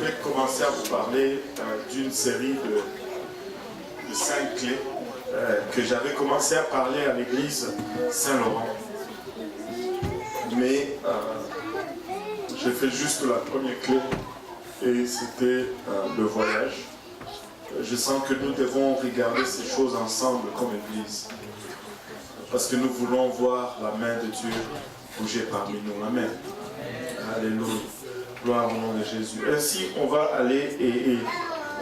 vais commencer à vous parler d'une série de 5 clés que j'avais commencé à parler à l'église Saint-Laurent. Mais j'ai fait juste la première clé et c'était le voyage. Je sens que nous devons regarder ces choses ensemble comme église. Parce que nous voulons voir la main de Dieu bouger parmi nous. Amen. Alléluia. Gloire au nom de Jésus. Ainsi, on va aller et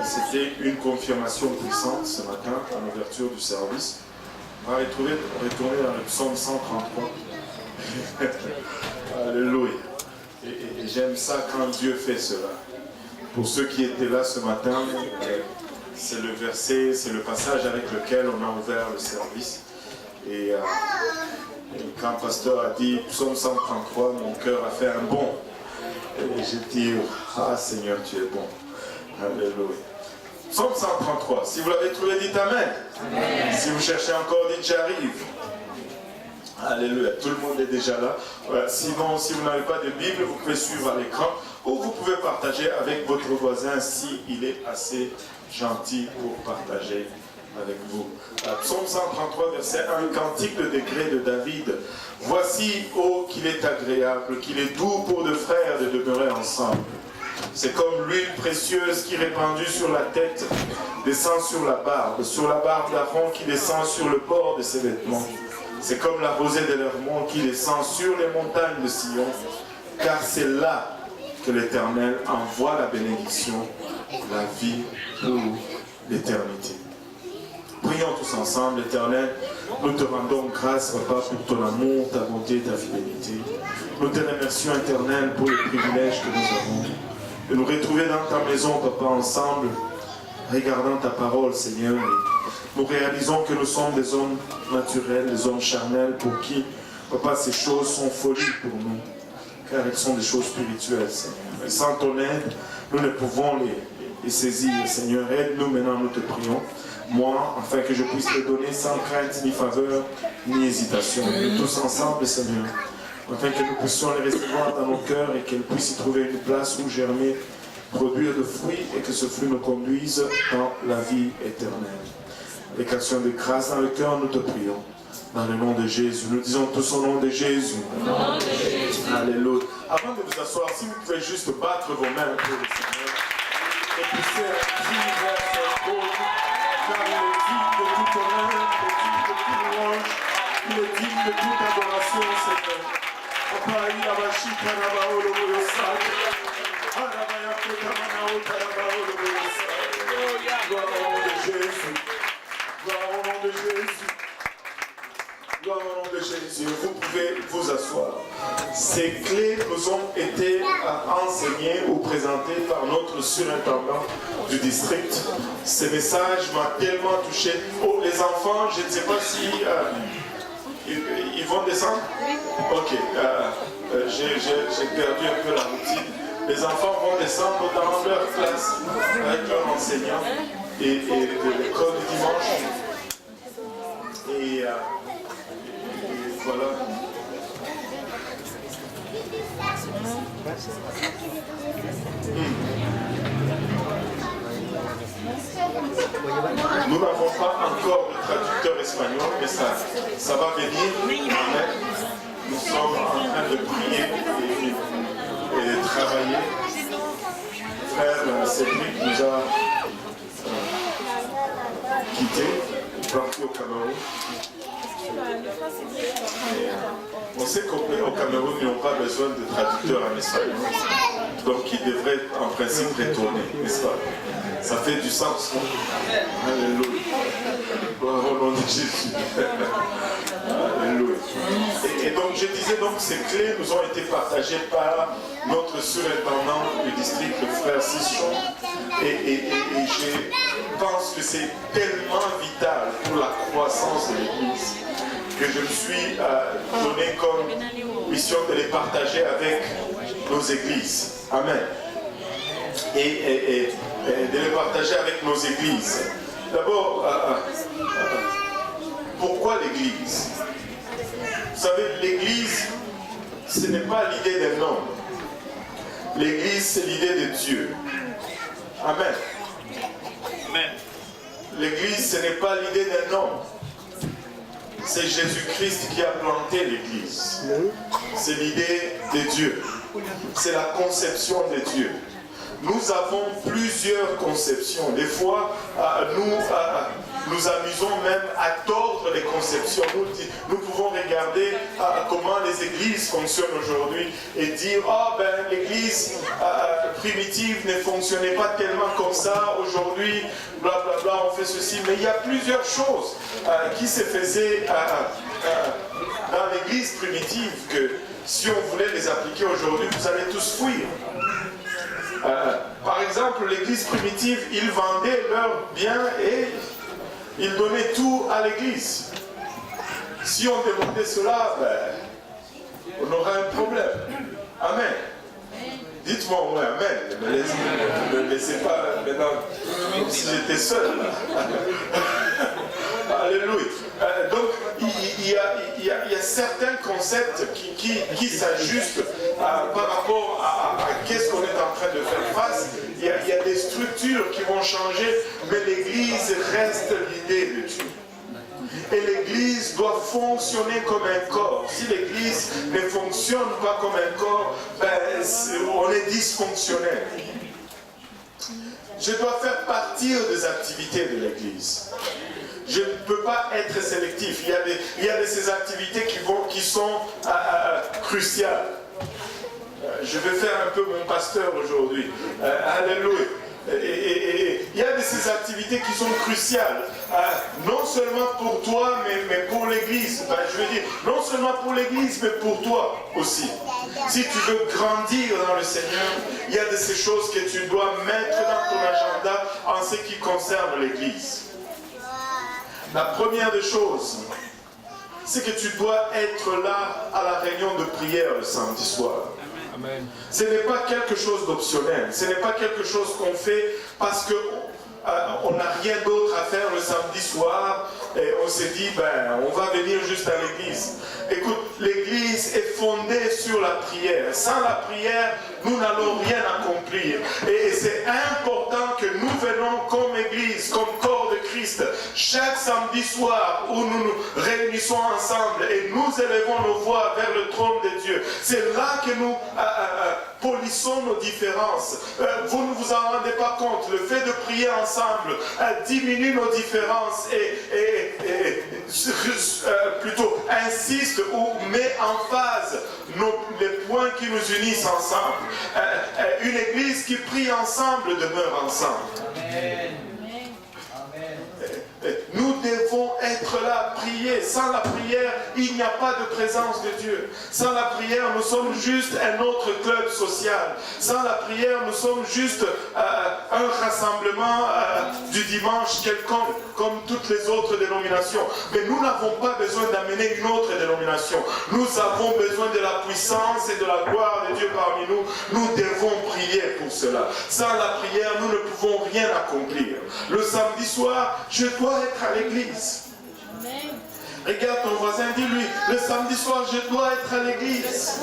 c'était une confirmation puissante ce matin à l'ouverture du service. On va retourner dans le psaume 133. Alléluia. Et j'aime ça quand Dieu fait cela. Pour ceux qui étaient là ce matin, c'est le verset, c'est le passage avec lequel on a ouvert le service. Et quand le pasteur a dit psaume 133, mon cœur a fait un bond. Et j'ai dit, ah Seigneur, tu es bon. Alléluia. Psaume 133, si vous l'avez trouvé, dites Amen. Amen. Si vous cherchez encore, dites j'arrive. Alléluia, tout le monde est déjà là. Voilà. Sinon, si vous n'avez pas de Bible, vous pouvez suivre à l'écran ou vous pouvez partager avec votre voisin s'il est assez gentil pour partager avec vous. Psaume 133, verset 1, cantique de décret de David. Voici, ô qu'il est agréable, qu'il est doux pour deux frères de demeurer ensemble. C'est comme l'huile précieuse qui répandue sur la tête descend sur la barbe d'Aaron qui descend sur le bord de ses vêtements. C'est comme la rosée de l'Hermon qui descend sur les montagnes de Sion, car c'est là que l'Éternel envoie la bénédiction, la vie pour l'éternité. Prions tous ensemble, Éternel, nous te rendons grâce, Papa, pour ton amour, ta bonté, ta fidélité. Nous te remercions, Éternel, pour le privilège que nous avons de nous retrouver dans ta maison, Papa, ensemble, regardant ta parole, Seigneur. Nous réalisons que nous sommes des hommes naturels, des hommes charnels, pour qui, Papa, ces choses sont folies pour nous, car elles sont des choses spirituelles, Seigneur. Et sans ton aide, nous ne pouvons les saisir, Seigneur. Aide-nous maintenant, nous te prions. Moi, afin que je puisse te donner sans crainte, ni faveur, ni hésitation. Nous tous ensemble, Seigneur, afin que nous puissions les recevoir dans nos cœurs et qu'elles puissent y trouver une place où germer, produire de fruits et que ce fruit nous conduise dans la vie éternelle. Avec action de grâce dans le cœur, nous te prions. Dans le nom de Jésus. Nous disons tous au nom de Jésus. Alléluia. Avant de vous asseoir, si vous pouvez juste battre vos mains pour le Seigneur et pousser un cri vers son trône. Car il est digne de tout honneur, il est digne de toute louange, il est digne de toute adoration, Seigneur. Papa, il a vachi Karabao le Boyosai. Arabaya Kotamanao Karabao le Boyosai. Gloire au nom de Jésus. Gloire au nom de Jésus. Gloire au nom de Jésus. Vous pouvez vous asseoir. Ces clés nous ont été enseignées ou présentées par notre surintendant du district. Ces messages m'ont tellement touché. Oh, les enfants, je ne sais pas si ils vont descendre. Ok, j'ai perdu un peu la routine. Les enfants vont descendre dans leur classe avec leur enseignant et de l'école du dimanche. Et voilà. Nous n'avons pas encore de traducteur espagnol, mais ça va venir. Amen. Nous sommes en train de prier et de travailler. Frère Cédric nous a quittés, parti au Cameroun. On sait qu'au Cameroun, ils n'ont pas besoin de traducteurs en espagnol. Donc ils devraient en principe retourner, n'est-ce pas? Ça fait du sens. Alléluia. Gloire au nom de Jésus. Alléluia. Et donc je disais, donc ces clés nous ont été partagées par notre surintendant du district, le frère Sichon. Et je pense que c'est tellement vital pour la croissance de l'Église que je me suis donné comme mission de les partager avec nos églises. Amen. Et de les partager avec nos églises. D'abord, pourquoi l'église? Vous savez, l'église, ce n'est pas l'idée d'un homme. L'église, c'est l'idée de Dieu. Amen. Amen. L'église, ce n'est pas l'idée d'un homme. C'est Jésus-Christ qui a planté l'église. C'est l'idée de Dieu. C'est la conception de Dieu. Nous avons plusieurs conceptions. Des fois, nous amusons même à tordre les conceptions. Nous pouvons regarder comment les églises fonctionnent aujourd'hui et dire, oh ben l'église primitive ne fonctionnait pas tellement comme ça, aujourd'hui, blablabla, on fait ceci. Mais il y a plusieurs choses qui se faisaient dans l'église primitive que si on voulait les appliquer aujourd'hui, vous allez tous fuir. Par exemple, l'église primitive, ils vendaient leurs biens et ils donnaient tout à l'église. Si on demandait cela, ben, on aurait un problème. Amen. Dites-moi, ouais, amen. Ne me laissez pas maintenant, comme si j'étais seul. Alléluia. Donc, il y a certains concepts qui s'ajustent par rapport à qu'est-ce qu'on est en train de faire face. Il y a des structures qui vont changer, mais l'Église reste l'idée de Dieu. Et l'Église doit fonctionner comme un corps. Si l'Église ne fonctionne pas comme un corps, ben, on est dysfonctionnel. Je dois faire partir des activités de l'Église. Je ne peux pas être sélectif. Il y a de ces activités qui sont cruciales. Je vais faire un peu mon pasteur aujourd'hui. Alléluia. Et il y a de ces activités qui sont cruciales. Non seulement pour toi, mais pour l'Église. Je veux dire, non seulement pour l'Église, mais pour toi aussi. Si tu veux grandir dans le Seigneur, il y a de ces choses que tu dois mettre dans ton agenda en ce qui concerne l'Église. La première des choses, c'est que tu dois être là à la réunion de prière le samedi soir. Amen. Ce n'est pas quelque chose d'optionnel. Ce n'est pas quelque chose qu'on fait parce qu'on n'a rien d'autre à faire le samedi soir et on s'est dit, ben, on va venir juste à l'église. Écoute, l'église est fondée sur la prière. Sans la prière, nous n'allons rien accomplir. Et c'est important que nous venons comme église, comme corps de Christ, chaque samedi soir où nous nous réunissons ensemble et nous élevons nos voix vers le trône de Dieu. C'est là que nous polissons nos différences. Vous ne vous en rendez pas compte. Le fait de prier ensemble diminue nos différences et plutôt insiste ou met en phase les points qui nous unissent ensemble. Une église qui prie ensemble demeure ensemble. Amen. Nous devons être là, prier. Sans la prière, il n'y a pas de présence de Dieu. Sans la prière, nous sommes juste un autre club social. Sans la prière, nous sommes juste un rassemblement du dimanche quelconque, comme toutes les autres dénominations. Mais nous n'avons pas besoin d'amener une autre dénomination. Nous avons besoin de la puissance et de la gloire de Dieu parmi nous. Nous devons prier pour cela. Sans la prière, nous ne pouvons rien accomplir. Le samedi soir, je dois être à l'église. Regarde ton voisin, dis-lui, le samedi soir, je dois être à l'église.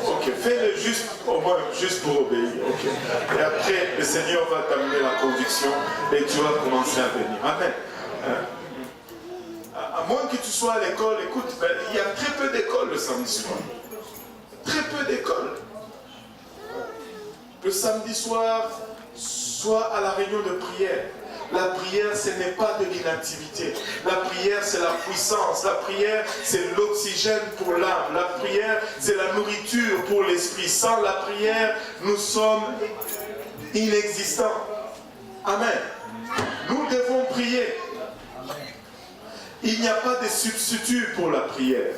Ok, fais-le juste, au moins, juste pour obéir. Okay. Et après, le Seigneur va t'amener la conviction et tu vas commencer à venir. Amen. À moins que tu sois à l'école, écoute, il y a très peu d'écoles le samedi soir. Très peu d'écoles. Le samedi soir, sois à la réunion de prière. La prière, ce n'est pas de l'inactivité. La prière, c'est la puissance. La prière, c'est l'oxygène pour l'âme. La prière, c'est la nourriture pour l'esprit. Sans la prière, nous sommes inexistants. Amen. Nous devons prier. Il n'y a pas de substitut pour la prière.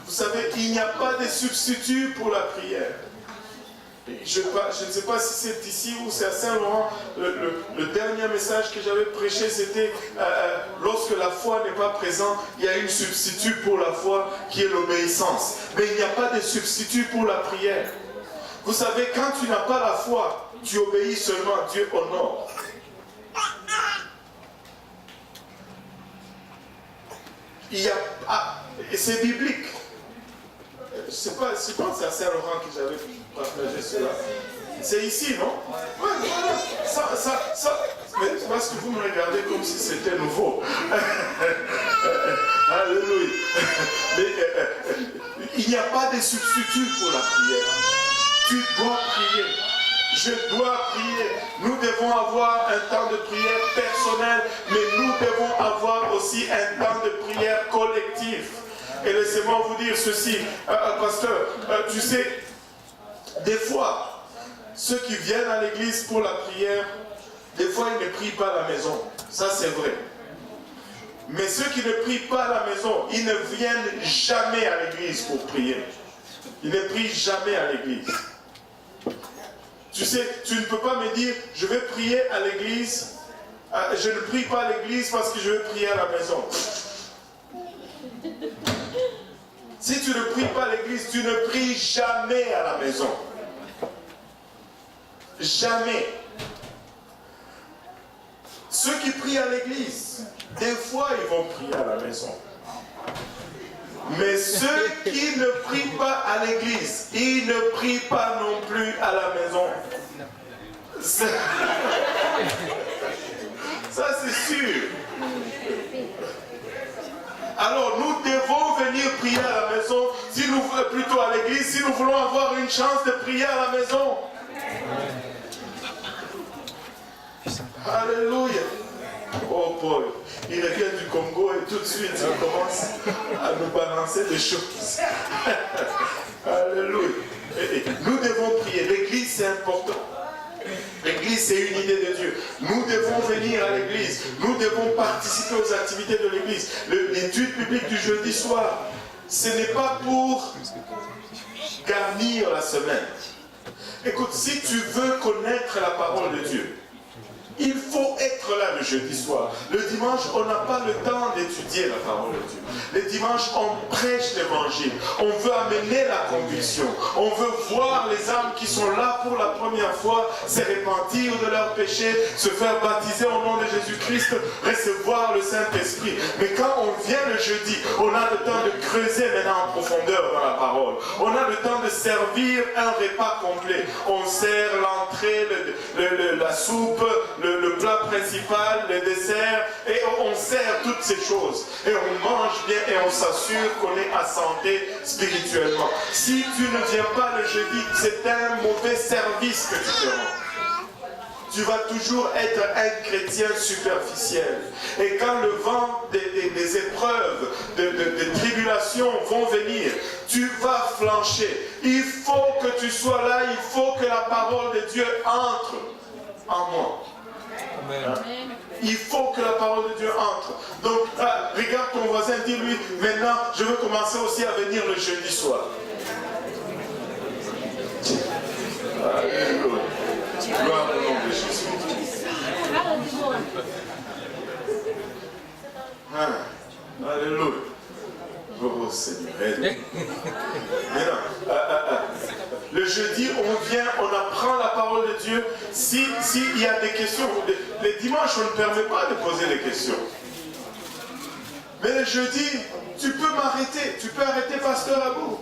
Vous savez, il n'y a pas de substitut pour la prière. Je ne sais pas si c'est ici ou c'est à Saint-Laurent. Le dernier message que j'avais prêché, c'était lorsque la foi n'est pas présente, il y a une substitut pour la foi qui est l'obéissance. Mais il n'y a pas de substitut pour la prière. Vous savez, quand tu n'as pas la foi, tu obéis seulement, Dieu honore. Et c'est biblique. Je ne sais pas, je pense que c'est à Saint-Laurent que j'avais partagé cela. C'est ici, non? Oui, voilà. Mais parce que vous me regardez comme si c'était nouveau. Alléluia. Mais il n'y a pas de substitut pour la prière. Tu dois prier. Je dois prier. Nous devons avoir un temps de prière personnel, mais nous devons avoir aussi un temps de prière collectif. Et laissez-moi vous dire ceci, pasteur, tu sais, des fois, ceux qui viennent à l'église pour la prière, des fois ils ne prient pas à la maison. Ça c'est vrai. Mais ceux qui ne prient pas à la maison, ils ne viennent jamais à l'église pour prier. Ils ne prient jamais à l'église. Tu sais, tu ne peux pas me dire, je vais prier à l'église, je ne prie pas à l'église parce que je veux prier à la maison. Si tu ne pries pas à l'église, tu ne pries jamais à la maison. Jamais. Ceux qui prient à l'église, des fois ils vont prier à la maison. Mais ceux qui ne prient pas à l'église, ils ne prient pas non plus à la maison. Ça c'est sûr. Alors nous devons venir prier à la maison, plutôt à l'église, si nous voulons avoir une chance de prier à la maison. Alléluia. Oh Paul, il revient du Congo et tout de suite il commence à nous balancer des choses. Alléluia. Nous devons prier. L'église c'est important. L'église c'est une idée de Dieu. Nous devons venir à l'église. Nous devons participer aux activités de l'église. L'étude biblique du jeudi soir, ce n'est pas pour garnir la semaine. Écoute, si tu veux connaître la parole de Dieu, il faut être là le jeudi soir. Le dimanche, on n'a pas le temps d'étudier la parole de Dieu. Le dimanche, on prêche l'évangile. On veut amener la conviction. On veut voir les âmes qui sont là pour la première fois se repentir de leurs péchés, se faire baptiser au nom de Jésus-Christ, recevoir le Saint-Esprit. Mais quand on vient le jeudi, on a le temps de creuser maintenant en profondeur dans la parole. On a le temps de servir un repas complet. On sert l'entrée, la soupe, le plat principal, le dessert, et on sert toutes ces choses. Et on mange bien et on s'assure qu'on est à santé spirituellement. Si tu ne viens pas le jeudi, c'est un mauvais service que tu te rends. Tu vas toujours être un chrétien superficiel. Et quand le vent des épreuves, des tribulations vont venir, tu vas flancher. Il faut que tu sois là, il faut que la parole de Dieu entre en moi. Amen. Il faut que la parole de Dieu entre. Donc, regarde ton voisin, dis-lui, maintenant, je veux commencer aussi à venir le jeudi soir. Alléluia. Gloire au nom de Jésus. Alléluia. Oh Seigneur, aide-nous. Maintenant, le jeudi, on vient, on apprend la parole de Dieu. S'il y a des questions, les dimanches, on ne permet pas de poser des questions. Mais le jeudi, tu peux m'arrêter. Tu peux arrêter Pasteur Abou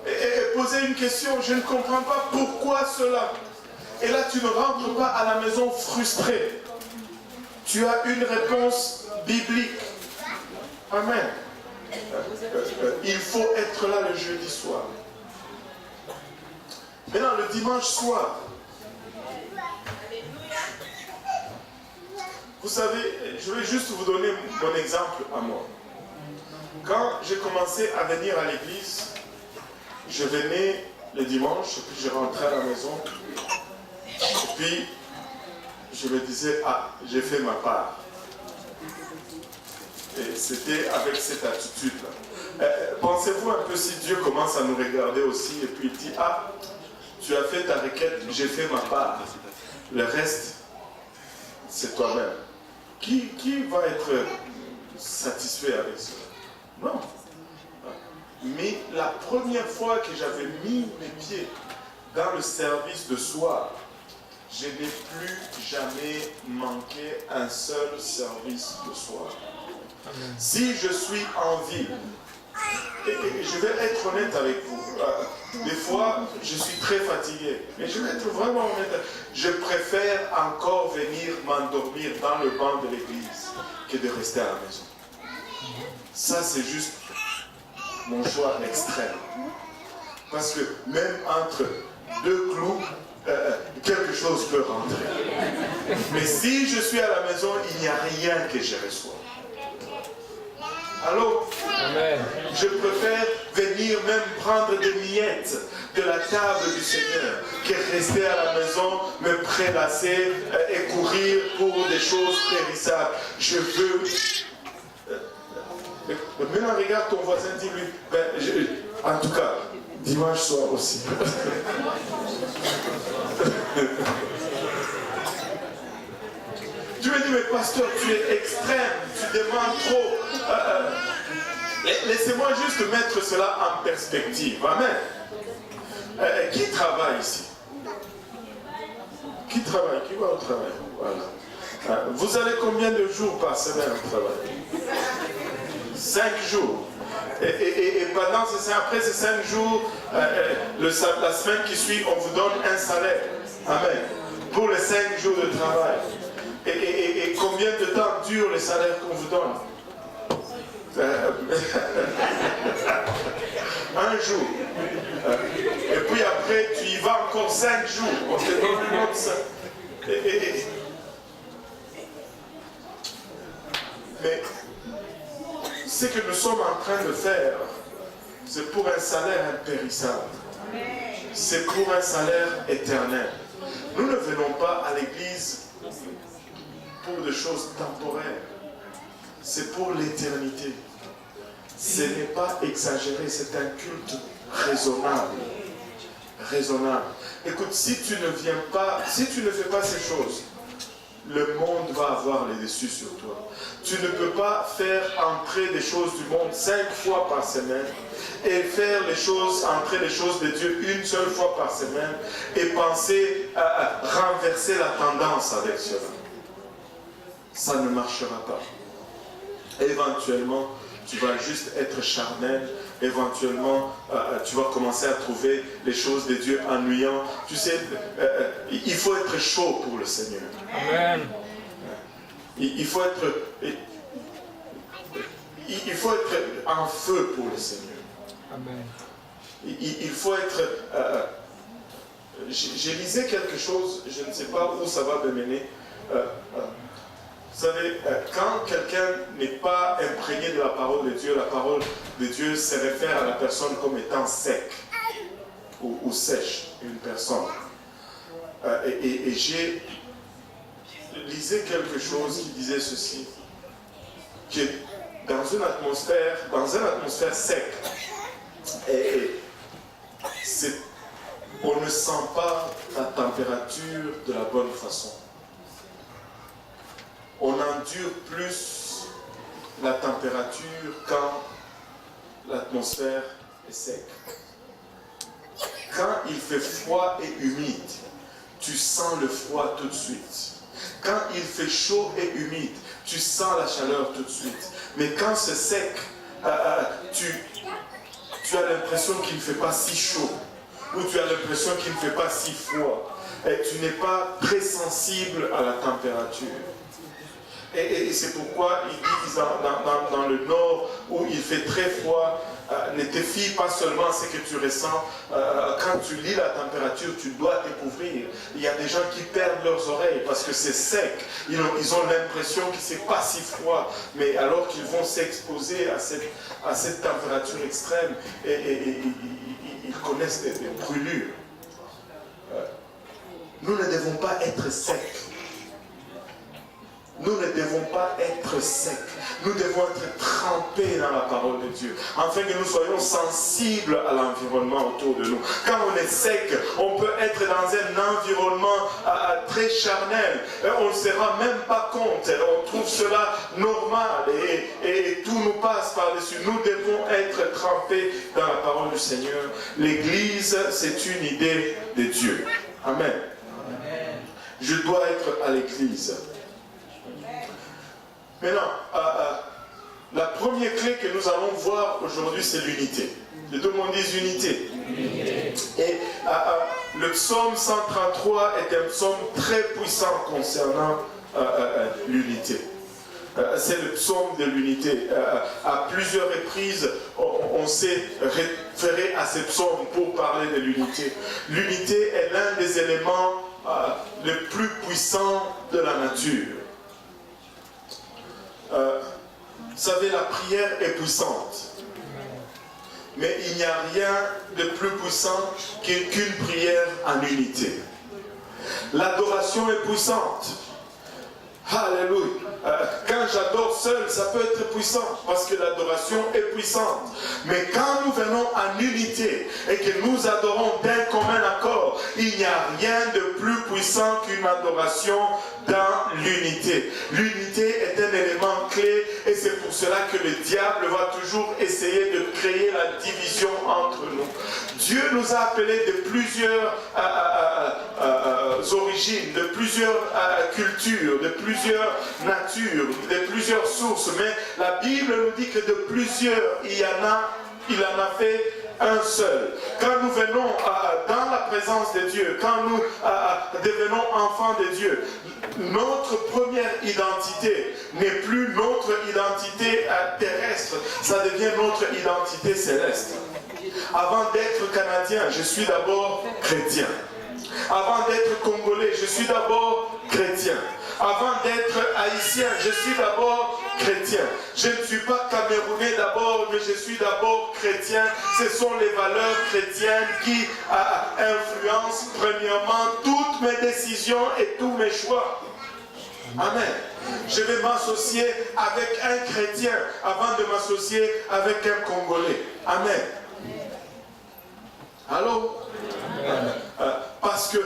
et poser une question. Je ne comprends pas pourquoi cela. Et là, tu ne rentres pas à la maison frustré. Tu as une réponse biblique. Amen. Il faut être là le jeudi soir. Maintenant, le dimanche soir, vous savez, je vais juste vous donner mon exemple à moi. Quand j'ai commencé à venir à l'église, je venais le dimanche, puis je rentrais à la maison, et puis je me disais, j'ai fait ma part. Et c'était avec cette attitude-là. Pensez-vous un peu si Dieu commence à nous regarder aussi et puis il dit, tu as fait ta requête, j'ai fait ma part. Le reste, c'est toi-même. Qui va être satisfait avec cela? Non. Mais la première fois que j'avais mis mes pieds dans le service de soir, je n'ai plus jamais manqué un seul service de soir. Amen. Si je suis en ville, Et je vais être honnête avec vous. Des fois, je suis très fatigué. Mais je vais être vraiment honnête. Je préfère encore venir m'endormir dans le banc de l'église que de rester à la maison. Ça, c'est juste mon choix extrême. Parce que même entre deux clous, quelque chose peut rentrer. Mais si je suis à la maison, il n'y a rien que je reçois. Alors, amen. Je préfère venir même prendre des miettes de la table du Seigneur que rester à la maison, me prélasser et courir pour des choses périssables. Je veux... Maintenant, regarde ton voisin, dis-lui, en tout cas, dimanche soir aussi. Tu me dis, mais pasteur, tu es extrême, tu demandes trop. Laissez-moi juste mettre cela en perspective. Amen. Qui travaille ici? Qui travaille? Qui va au travail? Voilà. Vous allez combien de jours par semaine au travail? 5 jours. Et pendant après ces 5 jours, la semaine qui suit, on vous donne un salaire. Amen. Pour les 5 jours de travail. Et combien de temps dure le salaire qu'on vous donne? Un jour. Et puis après, tu y vas encore 5 jours. On te donne une autre ça. Mais ce que nous sommes en train de faire, c'est pour un salaire impérissable. C'est pour un salaire éternel. Nous ne venons pas à l'église pour des choses temporaires. C'est pour l'éternité. Ce n'est pas exagéré, c'est un culte raisonnable. Raisonnable. Écoute, si tu ne viens pas, si tu ne fais pas ces choses, le monde va avoir les dessus sur toi. Tu ne peux pas faire entrer des choses du monde 5 fois par semaine et faire les choses, entrer les choses de Dieu une seule fois par semaine et penser à renverser la tendance avec cela. Ça ne marchera pas. Éventuellement, tu vas juste être charnel. Éventuellement, tu vas commencer à trouver les choses de Dieu ennuyant. Tu sais, il faut être chaud pour le Seigneur. Amen. Il faut être en feu pour le Seigneur. Amen. Il faut être... j'ai lisé quelque chose, je ne sais pas où ça va me mener. Vous savez, quand quelqu'un n'est pas imprégné de la parole de Dieu se réfère à la personne comme étant sec ou sèche, une personne. Et j'ai lisé quelque chose qui disait ceci, que dans une atmosphère sec, on ne sent pas la température de la bonne façon. On endure plus la température quand l'atmosphère est sec. Quand il fait froid et humide, tu sens le froid tout de suite. Quand il fait chaud et humide, tu sens la chaleur tout de suite. Mais quand c'est sec, tu as l'impression qu'il ne fait pas si chaud. Ou tu as l'impression qu'il ne fait pas si froid. Et tu n'es pas très sensible à la température. Et c'est pourquoi ils disent dans le nord où il fait très froid, ne te fie pas seulement à ce que tu ressens. Quand tu lis la température, tu dois te couvrir. Il y a des gens qui perdent leurs oreilles parce que c'est sec. Ils ont l'impression que c'est pas si froid, mais alors qu'ils vont s'exposer à cette température extrême et ils connaissent des brûlures. Nous ne devons pas être secs. Nous ne devons pas être secs. Nous devons être trempés dans la parole de Dieu, afin que nous soyons sensibles à l'environnement autour de nous. Quand on est sec, on peut être dans un environnement très charnel. On ne se rend même pas compte. On trouve cela normal et tout nous passe par-dessus. Nous devons être trempés dans la parole du Seigneur. L'Église, c'est une idée de Dieu. Amen. Je dois être à l'Église. Maintenant, La première clé que nous allons voir aujourd'hui, c'est l'unité. Et tout le monde dit unité. Et le psaume 133 est un psaume très puissant concernant l'unité. C'est le psaume de l'unité. À plusieurs reprises, on s'est référé à ce psaume pour parler de l'unité. L'unité est l'un des éléments les plus puissants de la nature. Vous savez, la prière est puissante. Mais il n'y a rien de plus puissant qu'une prière en unité. L'adoration est puissante. Alléluia. Quand j'adore seul, ça peut être puissant parce que l'adoration est puissante. Mais quand nous venons en unité et que nous adorons d'un commun accord, il n'y a rien de plus puissant qu'une adoration dans l'unité. L'unité est un élément clé et c'est pour cela que le diable va toujours essayer de créer la division entre nous. Dieu nous a appelés de plusieurs origines, de plusieurs cultures, de plusieurs natures, de plusieurs sources, mais la Bible nous dit que de plusieurs, il en a fait un seul. Quand nous venons dans la présence de Dieu, quand nous devenons enfants de Dieu, notre première identité n'est plus notre identité terrestre, ça devient notre identité céleste. Avant d'être canadien, je suis d'abord chrétien. Avant d'être congolais, je suis d'abord chrétien. Avant d'être haïtien, je suis d'abord chrétien. Je ne suis pas camerounais d'abord, mais je suis d'abord chrétien. Ce sont les valeurs chrétiennes qui influencent premièrement toutes mes décisions et tous mes choix. Amen. Je vais m'associer avec un chrétien avant de m'associer avec un Congolais. Amen. Allô? Parce que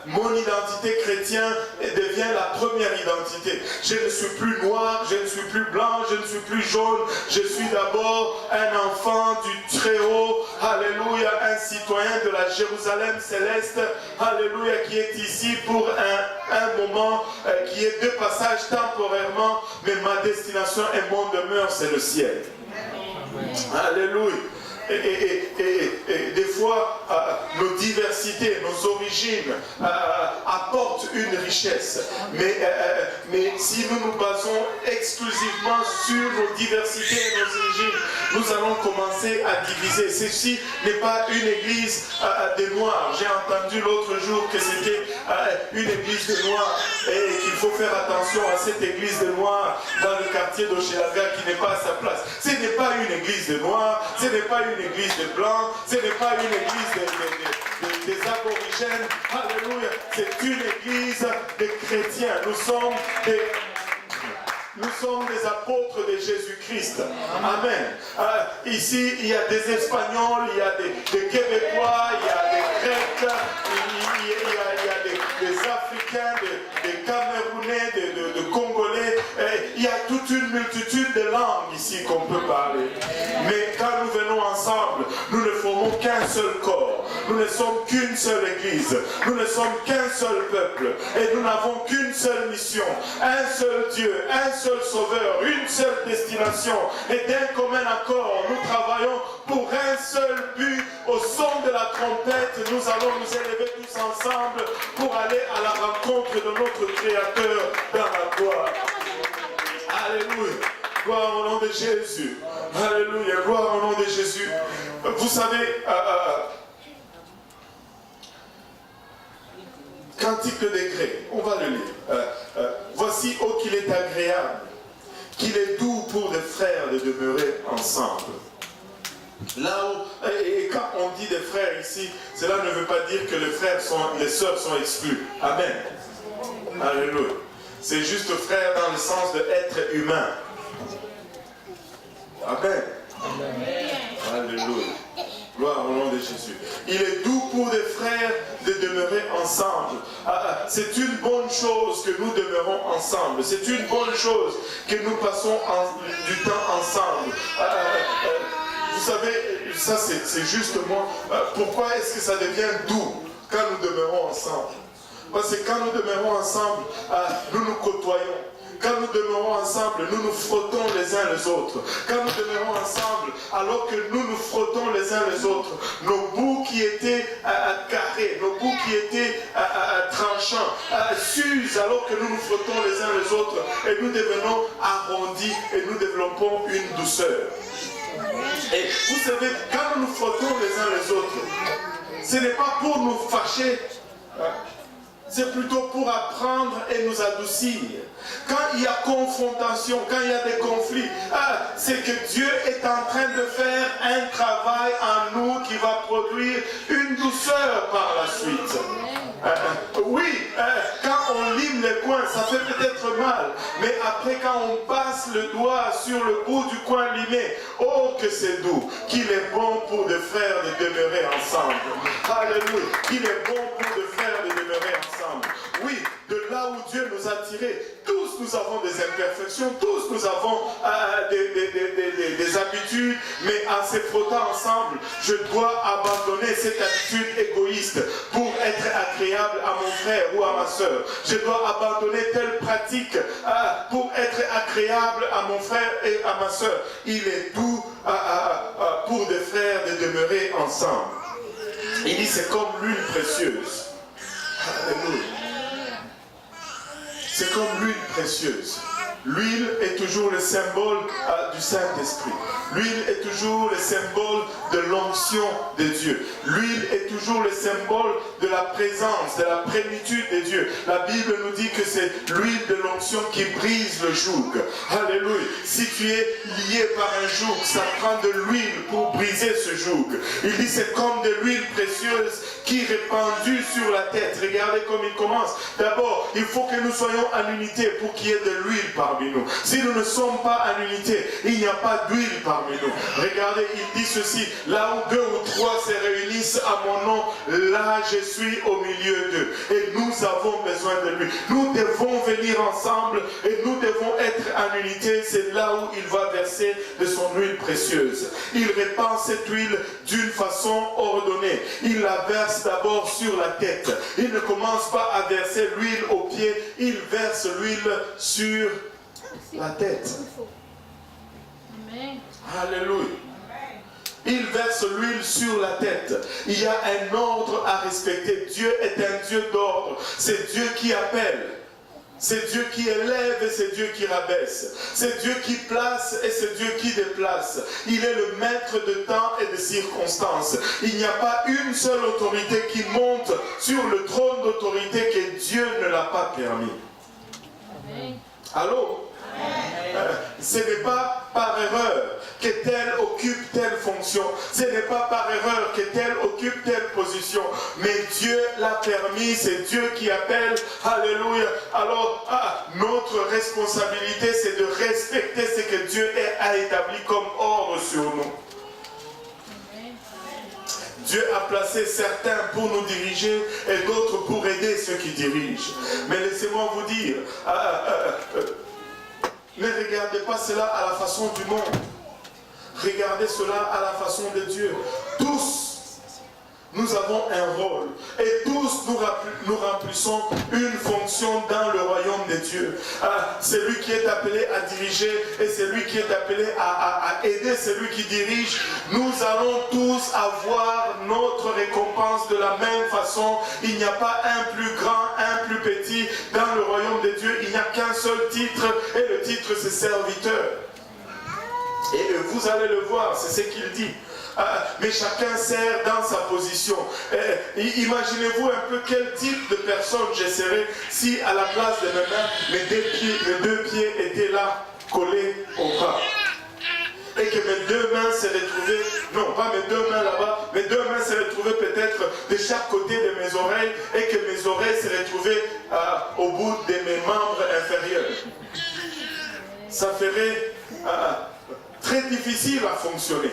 mon identité chrétienne devient la première identité. Je ne suis plus noir, je ne suis plus blanc, je ne suis plus jaune. Je suis d'abord un enfant du Très-Haut. Alléluia, un citoyen de la Jérusalem céleste. Alléluia, qui est ici pour un moment, qui est de passage temporairement. Mais ma destination et mon demeure, c'est le ciel. Alléluia. Et des fois, nos diversités, nos origines apportent une richesse. Mais si nous nous basons exclusivement sur nos diversités et nos origines, nous allons commencer à diviser. Ceci n'est pas une église des Noirs. J'ai entendu l'autre jour que c'était une église des Noirs et qu'il faut faire attention à cette église des Noirs dans le quartier d'Hochelaga qui n'est pas à sa place. Ce n'est pas une église des Noirs, ce n'est pas une église des Blancs, ce n'est pas une église des aborigènes. Alléluia, c'est une église des chrétiens. Nous sommes des apôtres de Jésus-Christ. Amen. Ici, il y a des Espagnols, il y a des Québécois, il y a des Grecs, il y a des Africains, des Camerounais, de Congolais. Il y a toute une multitude de langues ici qu'on peut parler. Mais quand nous venons ensemble, nous ne formons qu'un seul corps. Nous ne sommes qu'une seule église. Nous ne sommes qu'un seul peuple. Et nous n'avons qu'une seule mission. Un seul Dieu, un seul Sauveur, une seule destination. Et d'un commun accord, nous travaillons pour un seul but. Au son de la trompette, nous allons nous élever tous ensemble pour aller à la rencontre de notre Créateur dans la gloire. Alléluia. Gloire au nom de Jésus. Alléluia. Gloire au nom de Jésus. Vous savez, Cantique de Décret, on va le lire. Voici, oh qu'il est agréable, qu'il est doux pour les frères de demeurer ensemble. Là où, et quand on dit des frères ici, cela ne veut pas dire que les sœurs sont exclues. Amen. Alléluia. C'est juste frère dans le sens d'être humain. Amen. Alléluia. Gloire au nom de Jésus. Il est doux pour des frères de demeurer ensemble. C'est une bonne chose que nous demeurons ensemble. C'est une bonne chose que nous passons du temps ensemble. Vous savez, ça c'est juste moi. Pourquoi est-ce que ça devient doux quand nous demeurons ensemble? Parce que quand nous demeurons ensemble, nous nous côtoyons. Quand nous demeurons ensemble, nous nous frottons les uns les autres. Quand nous demeurons ensemble, alors que nous nous frottons les uns les autres, nos bouts qui étaient carrés, nos bouts qui étaient tranchants, s'usent alors que nous nous frottons les uns les autres et nous devenons arrondis et nous développons une douceur. Et vous savez, quand nous nous frottons les uns les autres, ce n'est pas pour nous fâcher, c'est plutôt pour apprendre et nous adoucir. Quand il y a confrontation, quand il y a des conflits, c'est que Dieu est en train de faire un travail en nous qui va produire une douceur par la suite. Oui, quand on lime les coins, ça fait peut-être mal, mais après quand on passe le doigt sur le bout du coin limé, oh que c'est doux, qu'il est bon pour des frères de demeurer ensemble. Alléluia, qu'il est bon pour des frères de demeurer ensemble. Oui, de là où Dieu nous a tirés, tous nous avons des imperfections, tous nous avons des habitudes, mais en se frottant ensemble, je dois abandonner cette attitude égoïste pour être agréable à mon frère ou à ma soeur. Je dois abandonner telle pratique pour être agréable à mon frère et à ma soeur. Il est doux pour des frères de demeurer ensemble. Il dit c'est comme l'huile précieuse. Alléluia. C'est comme l'huile précieuse. L'huile est toujours le symbole du Saint-Esprit. L'huile est toujours le symbole de l'onction de Dieu. L'huile est toujours le symbole de la présence, de la plénitude de Dieu. La Bible nous dit que c'est l'huile de l'onction qui brise le joug. Alléluia. Si tu es lié par un joug, ça prend de l'huile pour briser ce joug. Il dit c'est comme de l'huile précieuse qui est répandue sur la tête. Regardez comme il commence. D'abord, il faut que nous soyons en unité pour qu'il y ait de l'huile parmi nous. Si nous ne sommes pas en unité, il n'y a pas d'huile parmi nous. Regardez, il dit ceci, là où 2 ou 3 se réunissent à mon nom, là je suis au milieu d'eux. Et nous avons besoin de lui. Nous devons venir ensemble et nous devons être en unité. C'est là où il va verser de son huile précieuse. Il répand cette huile d'une façon ordonnée. Il la verse d'abord sur la tête. Il ne commence pas à verser l'huile aux pieds, il verse l'huile sur la tête. Amen. Alléluia. Il verse l'huile sur la tête. Il y a un ordre à respecter. Dieu est un Dieu d'ordre. C'est Dieu qui appelle. C'est Dieu qui élève et c'est Dieu qui rabaisse. C'est Dieu qui place et c'est Dieu qui déplace. Il est le maître de temps et de circonstances. Il n'y a pas une seule autorité qui monte sur le trône d'autorité que Dieu ne l'a pas permis. Amen. Allô? Ce n'est pas par erreur que tel occupe telle fonction. Ce n'est pas par erreur que tel occupe telle position. Mais Dieu l'a permis, c'est Dieu qui appelle. Alléluia. Alors, notre responsabilité, c'est de respecter ce que Dieu a établi comme ordre sur nous. Dieu a placé certains pour nous diriger et d'autres pour aider ceux qui dirigent. Mais laissez-moi vous dire, ne regardez pas cela à la façon du monde. Regardez cela à la façon de Dieu. Tous, nous avons un rôle. Et tous, nous remplissons une fonction dans le royaume de Dieu. Celui qui est appelé à diriger et celui qui est appelé à aider celui qui dirige, nous allons tous avoir notre récompense de la même façon. Il n'y a pas un plus grand, un plus petit. Dans le royaume de Dieu, il n'y a qu'un seul titre et le titre c'est serviteur. Et vous allez le voir, c'est ce qu'il dit. Mais chacun sert dans sa position. Imaginez-vous un peu quel type de personne je serais si à la place de mes mains, mes deux pieds étaient là, collés au bras. Et que mes deux mains se retrouvaient, non pas mes deux mains là-bas, mes deux mains se retrouvaient peut-être de chaque côté de mes oreilles et que mes oreilles se retrouvaient au bout de mes membres inférieurs. Ça ferait très difficile à fonctionner.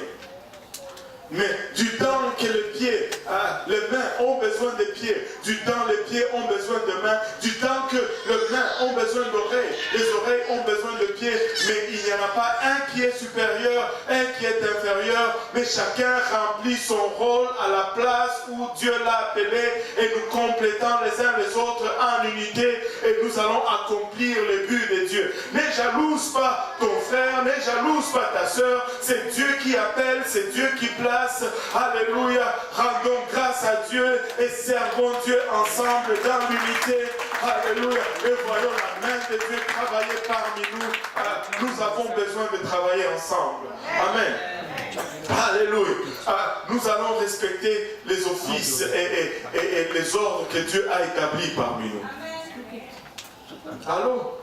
Mais du temps que les mains ont besoin des pieds, du temps les pieds ont besoin de mains, du temps que les mains ont besoin d'oreilles, les oreilles ont besoin de pieds, mais il n'y en a pas un qui est supérieur, un qui est inférieur, mais chacun remplit son rôle à la place où Dieu l'a appelé et nous complétons les uns les autres en unité et nous allons accomplir les buts de Dieu. Ne jalouse pas ton frère, ne jalouse pas ta soeur, c'est Dieu qui appelle, c'est Dieu qui place. Alléluia, rendons grâce à Dieu et servons Dieu ensemble dans l'unité. Alléluia, et voyons la main de Dieu travailler parmi nous. Nous avons besoin de travailler ensemble. Amen. Alléluia. Nous allons respecter les offices et les ordres que Dieu a établis parmi nous. Allô?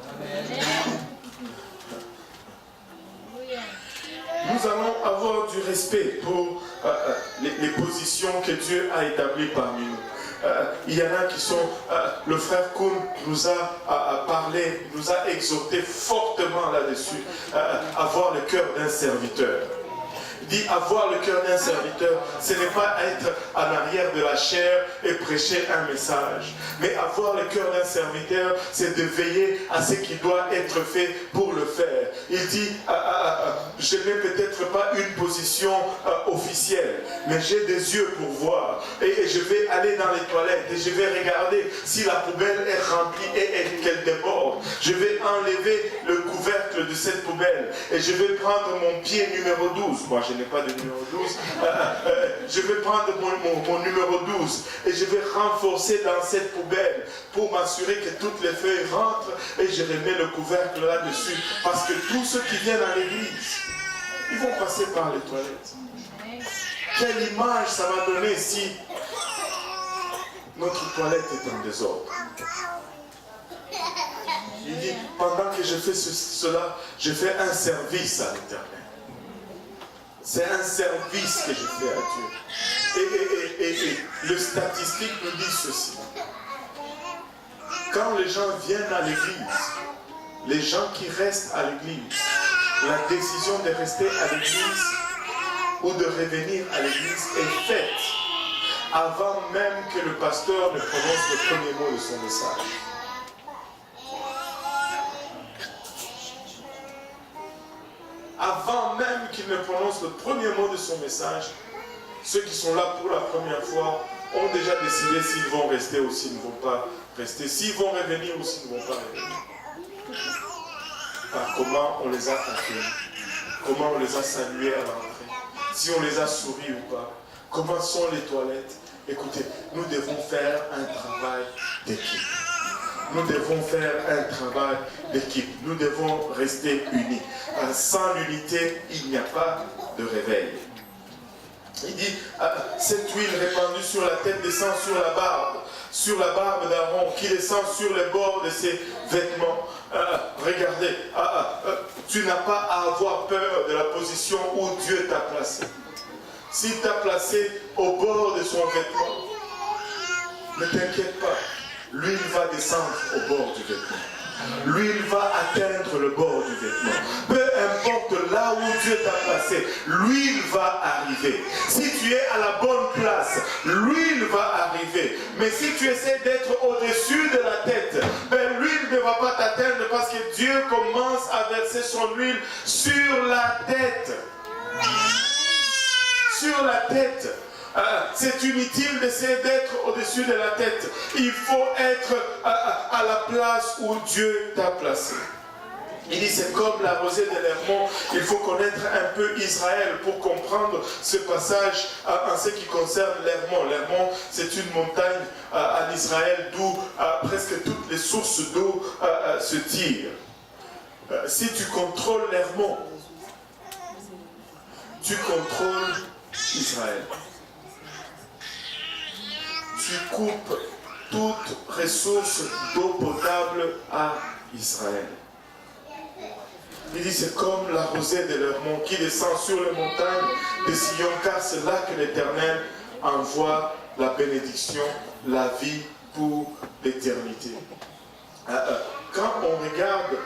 Nous allons avoir du respect pour les positions que Dieu a établies parmi nous. Il y en a qui sont... le frère Kuhn nous a parlé, nous a exhorté fortement là-dessus, avoir le cœur d'un serviteur. Dit avoir le cœur d'un serviteur, ce n'est pas être en arrière de la chair et prêcher un message. Mais avoir le cœur d'un serviteur, c'est de veiller à ce qui doit être fait pour le faire. Il dit, je n'ai peut-être pas une position officielle, mais j'ai des yeux pour voir. Et je vais aller dans les toilettes et je vais regarder si la poubelle est remplie et qu'elle déborde. Je vais enlever le couvercle de cette poubelle et je vais prendre mon pied numéro 12. Moi, je n'ai pas de numéro 12. Je vais prendre mon numéro 12 et je vais renforcer dans cette poubelle pour m'assurer que toutes les feuilles rentrent et je remets le couvercle là-dessus. Parce que tous ceux qui viennent à l'église, ils vont passer par les toilettes. Quelle image ça va donner si notre toilette est en désordre? Il dit, pendant que je fais cela, je fais un service à l'Éternel. C'est un service que je fais à Dieu. Et le statistique nous dit ceci. Quand les gens viennent à l'église, les gens qui restent à l'église, la décision de rester à l'église ou de revenir à l'église est faite avant même que le pasteur ne prononce le premier mot de son message. Avant même qu'il ne prononce le premier mot de son message, ceux qui sont là pour la première fois ont déjà décidé s'ils vont rester ou s'ils ne vont pas rester, s'ils vont revenir ou s'ils ne vont pas revenir. Par comment on les a accueillis, comment on les a salués à l'entrée, si on les a souri ou pas, comment sont les toilettes. Écoutez, nous devons faire un travail d'équipe. Nous devons faire un travail d'équipe. Nous devons rester unis. Sans l'unité, il n'y a pas de réveil. Il dit, cette huile répandue sur la tête descend sur la barbe d'Aaron, qui descend sur les bords de ses vêtements. Regardez, tu n'as pas à avoir peur de la position où Dieu t'a placé. S'il t'a placé au bord de son vêtement, ne t'inquiète pas. L'huile va descendre au bord du vêtement. L'huile va atteindre le bord du vêtement. Peu importe là où Dieu t'a placé, l'huile va arriver. Si tu es à la bonne place, l'huile va arriver. Mais si tu essaies d'être au-dessus de la tête, ben l'huile ne va pas t'atteindre parce que Dieu commence à verser son huile sur la tête. Sur la tête. C'est inutile d'essayer d'être au-dessus de la tête. Il faut être à la place où Dieu t'a placé. Il dit, c'est comme la rosée de l'Hermon. Il faut connaître un peu Israël pour comprendre ce passage en ce qui concerne l'Hermon. L'Hermon, c'est une montagne en Israël d'où presque toutes les sources d'eau se tirent. Si tu contrôles l'Hermon, tu contrôles Israël. Tu coupes toute ressource d'eau potable à Israël. Il dit, c'est comme la rosée de l'Hermon qui descend sur les montagnes de Sion, car c'est là que l'Éternel envoie la bénédiction, la vie pour l'éternité. Quand on regarde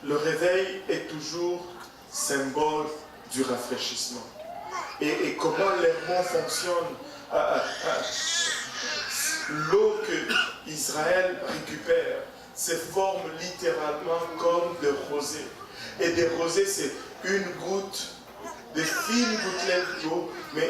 le réveil est toujours symbole du rafraîchissement. Et comment l'hermon fonctionne, l'eau que Israël récupère se forme littéralement comme des rosées. Et des rosées, c'est une goutte, des fines gouttelettes d'eau, mais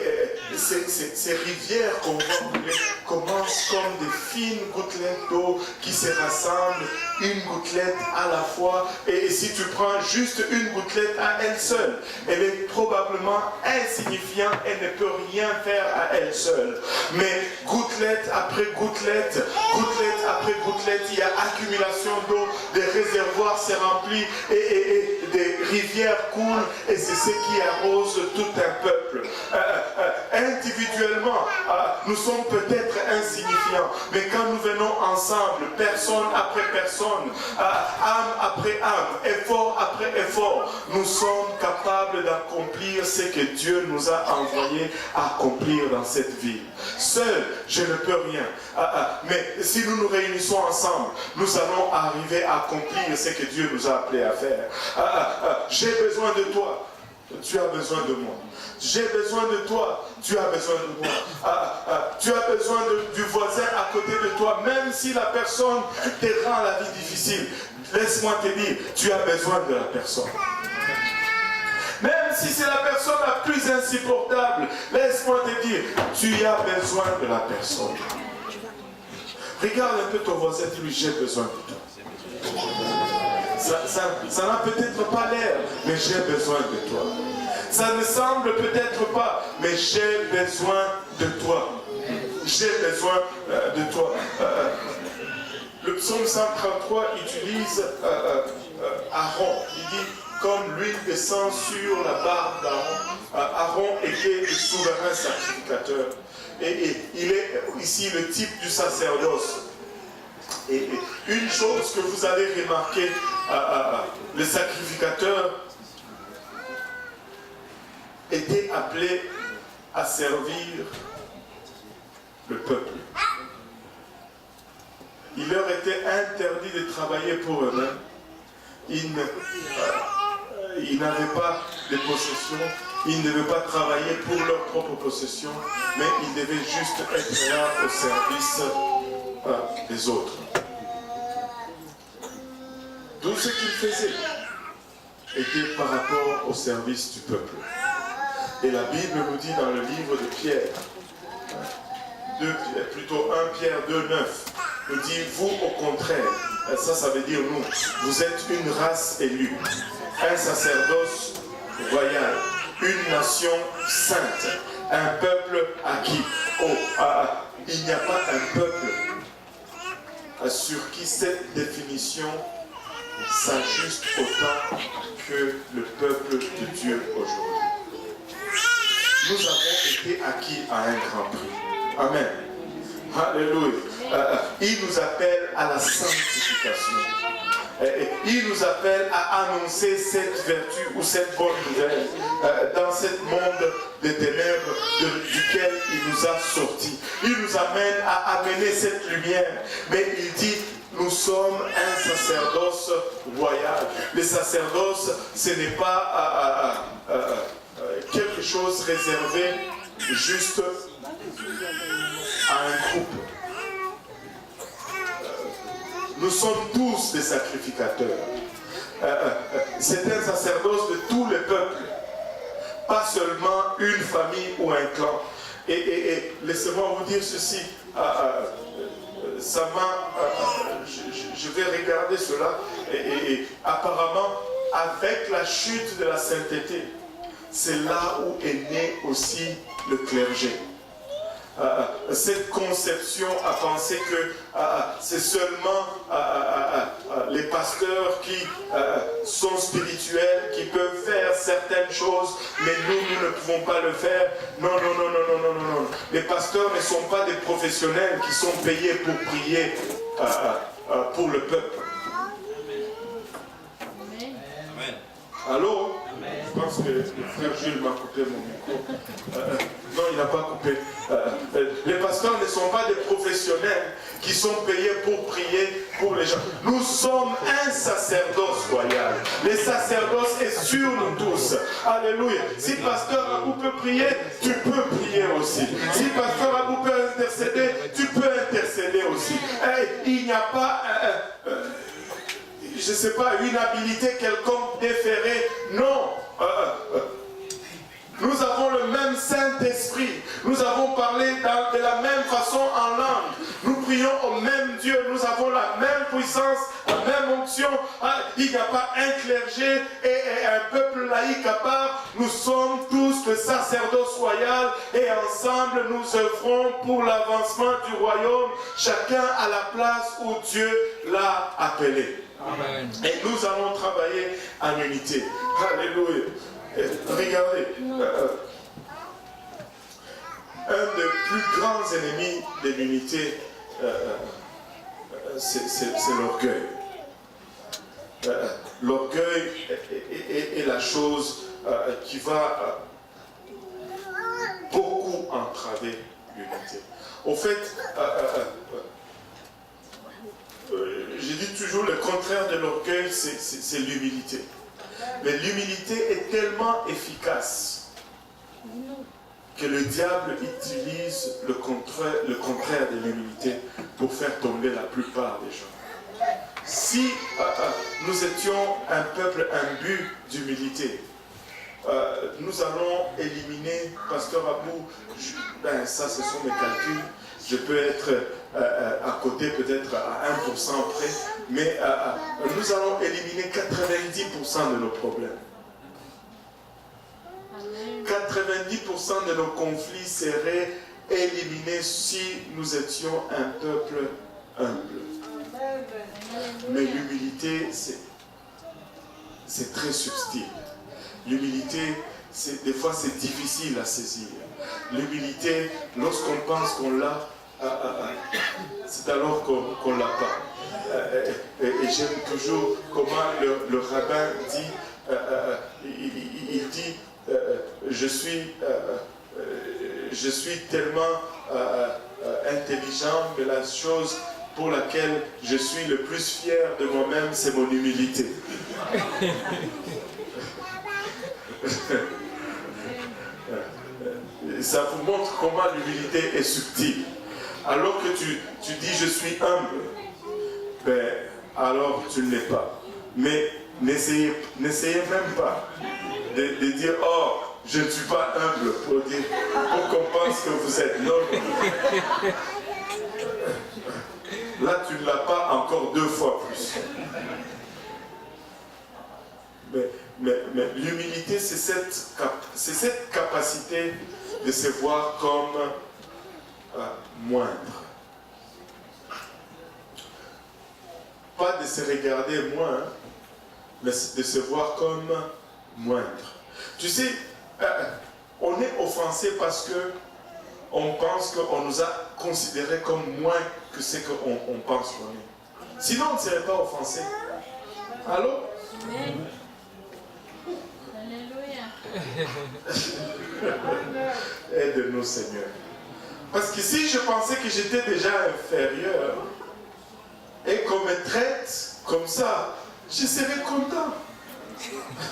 ces rivières qu'on voit couler commencent comme des fines gouttelettes d'eau qui se rassemblent, une gouttelette à la fois. Et si tu prends juste une gouttelette à elle seule, elle est probablement insignifiante, elle ne peut rien faire à elle seule. Mais gouttelette après gouttelette, gouttelette après gouttelette, il y a accumulation d'eau, des réservoirs se remplissent et des rivières coulent, et c'est ce qui arrose tout un peuple. Individuellement, nous sommes peut-être insignifiants, mais quand nous venons ensemble, personne après personne, âme après âme, effort après effort, nous sommes capables d'accomplir ce que Dieu nous a envoyé à accomplir dans cette ville. Seul, je ne peux rien. Mais si nous nous réunissons ensemble, nous allons arriver à accomplir ce que Dieu nous a appelés à faire. J'ai besoin de toi. Tu as besoin de moi. J'ai besoin de toi. Tu as besoin de moi. Tu as besoin du voisin à côté de toi. Même si la personne te rend la vie difficile, laisse-moi te dire, tu as besoin de la personne. Même si c'est la personne la plus insupportable, laisse-moi te dire, tu as besoin de la personne. Regarde un peu ton voisin, dis-lui, j'ai besoin de toi. Ça n'a peut-être pas l'air, mais j'ai besoin de toi. Ça ne semble peut-être pas, mais j'ai besoin de toi. J'ai besoin de toi. Le psaume 133 utilise Aaron. Il dit, comme l'huile descend sur la barbe d'Aaron, Aaron était le souverain sacrificateur. Et il est ici le type du sacerdoce. Et une chose que vous avez remarqué, le sacrificateur était appelé à servir le peuple. Il leur était interdit de travailler pour eux-mêmes. Ils n'avaient pas de possession, ils ne devaient pas travailler pour leur propre possession, mais ils devaient juste être là au service des autres. Tout ce qu'ils faisaient était par rapport au service du peuple. Et la Bible nous dit dans le livre de Pierre, plutôt 1 Pierre 2, 9, nous dit, vous au contraire, ça veut dire nous, vous êtes une race élue, un sacerdoce royal, une nation sainte, un peuple acquis. Il n'y a pas un peuple sur qui cette définition s'ajuste autant que le peuple de Dieu aujourd'hui. Nous avons été acquis à un grand prix. Amen. Alléluia. Il nous appelle à la sanctification. Il nous appelle à annoncer cette vertu ou cette bonne nouvelle dans ce monde des ténèbres duquel il nous a sortis. Il nous amène à amener cette lumière. Mais il dit, nous sommes un sacerdoce royal. Le sacerdoce, ce n'est pas quelque chose réservé juste à un groupe. Nous sommes tous des sacrificateurs. C'est un sacerdoce de tous les peuples, pas seulement une famille ou un clan. Et laissez-moi vous dire ceci, je vais regarder cela, et apparemment, avec la chute de la sainteté, c'est là où est né aussi le clergé. Cette conception a pensé que c'est seulement les pasteurs qui sont spirituels, qui peuvent faire certaines choses, mais nous ne pouvons pas le faire. Non. Les pasteurs ne sont pas des professionnels qui sont payés pour prier pour le peuple. Amen. Allô? Je pense pense que le frère Jules m'a coupé mon micro. Non, il n'a pas coupé. Les pasteurs ne sont pas des professionnels qui sont payés pour prier pour les gens. Nous sommes un sacerdoce royal. Le sacerdoce est sur nous tous. Alléluia. Si pasteur Abou peut prier, tu peux prier aussi. Si pasteur Abou peut intercéder, tu peux intercéder aussi. Et il n'y a pas... je ne sais pas, une habilité quelconque déférée. Non. Nous avons le même Saint-Esprit. Nous avons parlé de la même façon en langue. Nous prions au même Dieu. Nous avons la même puissance, la même onction. Il n'y a pas un clergé et un peuple laïque à part. Nous sommes tous le sacerdoce royal et ensemble nous œuvrons pour l'avancement du royaume. Chacun à la place où Dieu l'a appelé. Amen. Et nous allons travailler en unité. Alléluia. Regardez, un des plus grands ennemis de l'unité, c'est l'orgueil. L'orgueil est la chose qui va beaucoup entraver l'unité. Au fait, je dis toujours le contraire de l'orgueil, c'est l'humilité. Mais l'humilité est tellement efficace que le diable utilise le contraire de l'humilité pour faire tomber la plupart des gens. Si nous étions un peuple imbu d'humilité, nous allons éliminer, pasteur Abou, ça ce sont mes calculs, je peux être à côté peut-être à 1% près, mais nous allons éliminer 90% de nos problèmes. 90% de nos conflits seraient éliminés si nous étions un peuple humble. Mais l'humilité, c'est très subtil. L'humilité, des fois c'est difficile à saisir. L'humilité, lorsqu'on pense qu'on l'a, c'est alors qu'on ne l'a pas. Et j'aime toujours comment le rabbin dit, il dit, je suis tellement intelligent, mais la chose pour laquelle je suis le plus fier de moi-même, c'est mon humilité. Ça vous montre comment l'humilité est subtile. Alors que tu dis je suis humble, ben alors tu ne l'es pas. Mais n'essayez même pas de dire oh je ne suis pas humble pour qu'on pense que vous êtes. Non. Là tu ne l'as pas encore 2 fois plus. Mais l'humilité, c'est cette capacité de se voir comme moindre. Pas de se regarder moins, mais de se voir comme moindre. Tu sais, on est offensé parce que on pense qu'on nous a considérés comme moins que ce qu'on pense qu'on est. Sinon, on ne serait pas offensé. Allô? Amen. Alléluia. Aide-nous, Seigneur. Parce que si je pensais que j'étais déjà inférieur et qu'on me traite comme ça, je serais content.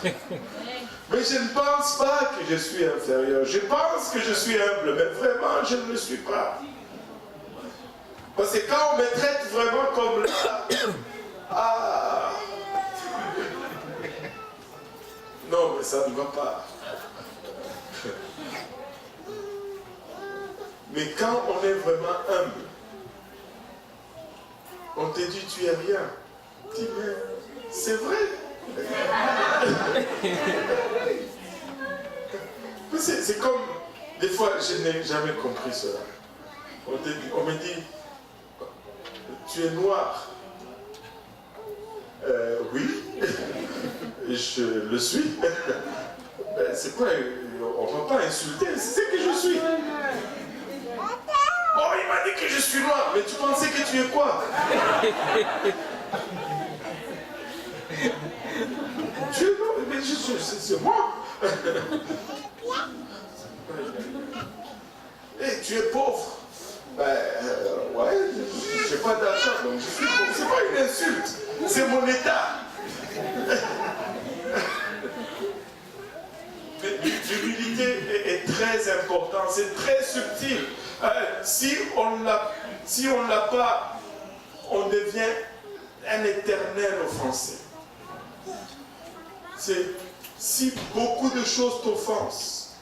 Mais je ne pense pas que je suis inférieur. Je pense que je suis humble, mais vraiment, je ne le suis pas. Parce que quand on me traite vraiment comme là, non, mais ça ne va pas. Mais quand on est vraiment humble, on te dit tu es rien. Tu dis mais c'est vrai. C'est comme, des fois je n'ai jamais compris cela. On me dit tu es noir. Oui, je le suis. C'est quoi, on ne va pas insulter, c'est ce que je suis. Oh, il m'a dit que je suis noir, mais tu pensais que tu es quoi? Tu es noir, mais c'est moi. Et tu es pauvre. Ben, ouais, je n'ai pas d'argent, donc je suis pauvre. Ce n'est pas une insulte, c'est mon état. L'humilité est très importante, c'est très subtil. Si on ne l'a pas, on devient un éternel offensé. Si beaucoup de choses t'offensent,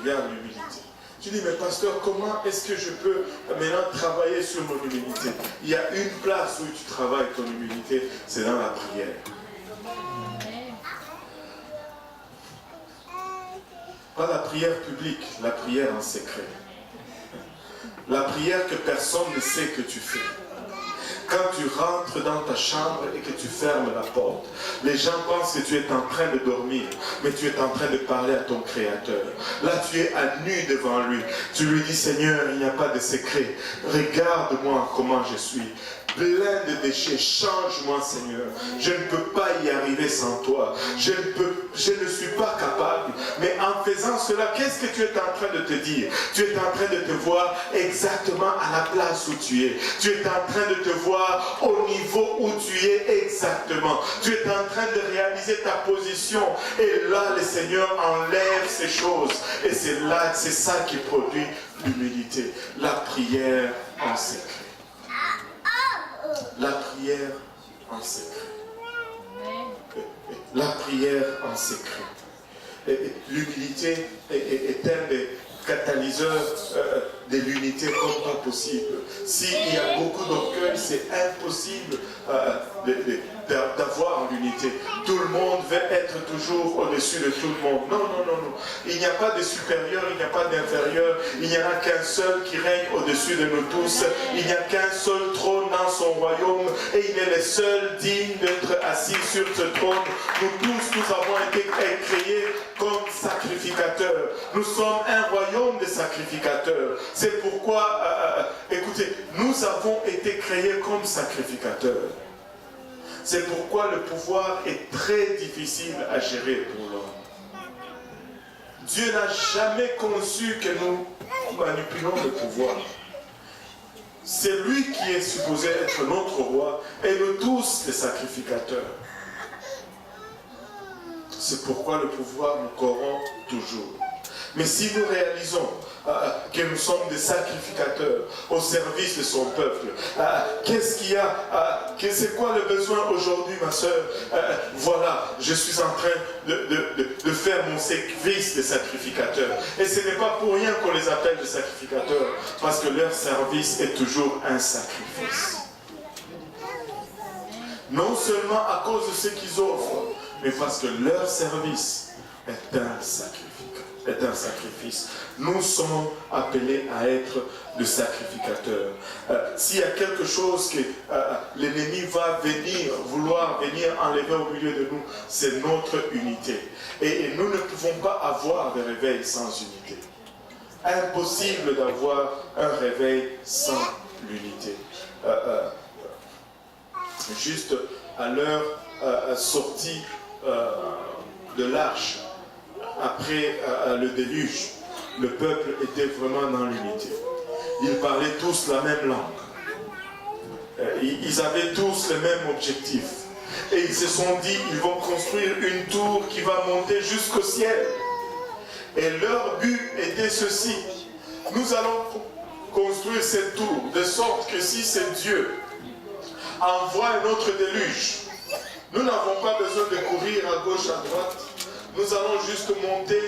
regarde l'humilité. Tu dis, mais pasteur, comment est-ce que je peux maintenant travailler sur mon humilité? Il y a une place où tu travailles ton humilité, c'est dans la prière. Pas la prière publique, la prière en secret. La prière que personne ne sait que tu fais. Quand tu rentres dans ta chambre et que tu fermes la porte, les gens pensent que tu es en train de dormir, mais tu es en train de parler à ton Créateur. Là, tu es à nu devant lui. Tu lui dis, Seigneur, il n'y a pas de secret. Regarde-moi comment je suis. Plein de déchets, change-moi Seigneur. Je ne peux pas y arriver sans toi. Je ne suis pas capable. Mais en faisant cela, qu'est-ce que tu es en train de te dire? Tu es en train de te voir exactement à la place où tu es. Tu es en train de te voir au niveau où tu es exactement. Tu es en train de réaliser ta position. Et là, le Seigneur enlève ces choses. Et c'est ça qui produit l'humilité. La prière en secret. La prière en secret. La prière en secret. L'humilité est un des catalyseurs de l'unité comme pas possible. S'il y a beaucoup d'orgueil, c'est impossible d'avoir l'unité. Tout le monde veut être toujours au-dessus de tout le monde. Non, non, non, non. Il n'y a pas de supérieur, il n'y a pas d'inférieur. Il n'y en a qu'un seul qui règne au-dessus de nous tous. Il n'y a qu'un seul trône dans son royaume et il est le seul digne d'être assis sur ce trône. Nous avons été créés comme sacrificateurs. Nous sommes un royaume de sacrificateurs. C'est pourquoi, écoutez, nous avons été créés comme sacrificateurs. C'est pourquoi le pouvoir est très difficile à gérer pour l'homme. Dieu n'a jamais conçu que nous manipulons le pouvoir. C'est lui qui est supposé être notre roi et nous tous les sacrificateurs. C'est pourquoi le pouvoir nous corrompt toujours. Mais si nous réalisons que nous sommes des sacrificateurs au service de son peuple, qu'est-ce qu'il y a, c'est quoi le besoin aujourd'hui, ma soeur? Voilà, je suis en train de faire mon service de sacrificateur. Et ce n'est pas pour rien qu'on les appelle des sacrificateurs, parce que leur service est toujours un sacrifice. Non seulement à cause de ce qu'ils offrent, mais parce que leur service est un sacrifice. Nous sommes appelés à être des sacrificateurs. S'il y a quelque chose que l'ennemi va vouloir venir enlever au milieu de nous, c'est notre unité. Et nous ne pouvons pas avoir de réveil sans unité. Impossible d'avoir un réveil sans l'unité. Juste à leur sortie de l'arche, après le déluge, le peuple était vraiment dans l'unité. Ils parlaient tous la même langue. Ils avaient tous le même objectif. Et ils se sont dit, ils vont construire une tour qui va monter jusqu'au ciel. Et leur but était ceci. Nous allons construire cette tour de sorte que si c'est Dieu envoie un autre déluge, nous n'avons pas besoin de courir à gauche, à droite. Nous allons juste monter,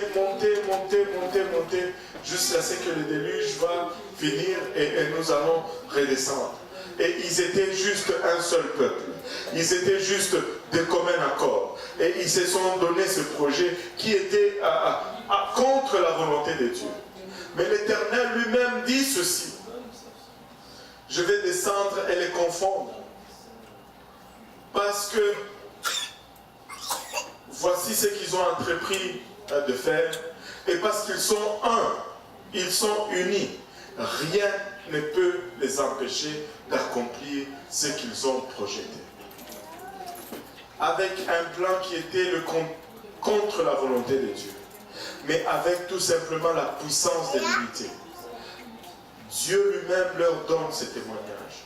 jusqu'à ce que le déluge va finir et nous allons redescendre. Et ils étaient juste un seul peuple. Ils étaient juste de commun accord. Et ils se sont donné ce projet qui était contre la volonté de Dieu. Mais l'Éternel lui-même dit ceci. Je vais descendre et les confondre. Parce que voici ce qu'ils ont entrepris de faire. Et parce qu'ils sont un, ils sont unis. Rien ne peut les empêcher d'accomplir ce qu'ils ont projeté. Avec un plan qui était le contre la volonté de Dieu, mais avec tout simplement la puissance de l'unité. Dieu lui-même leur donne ce témoignage.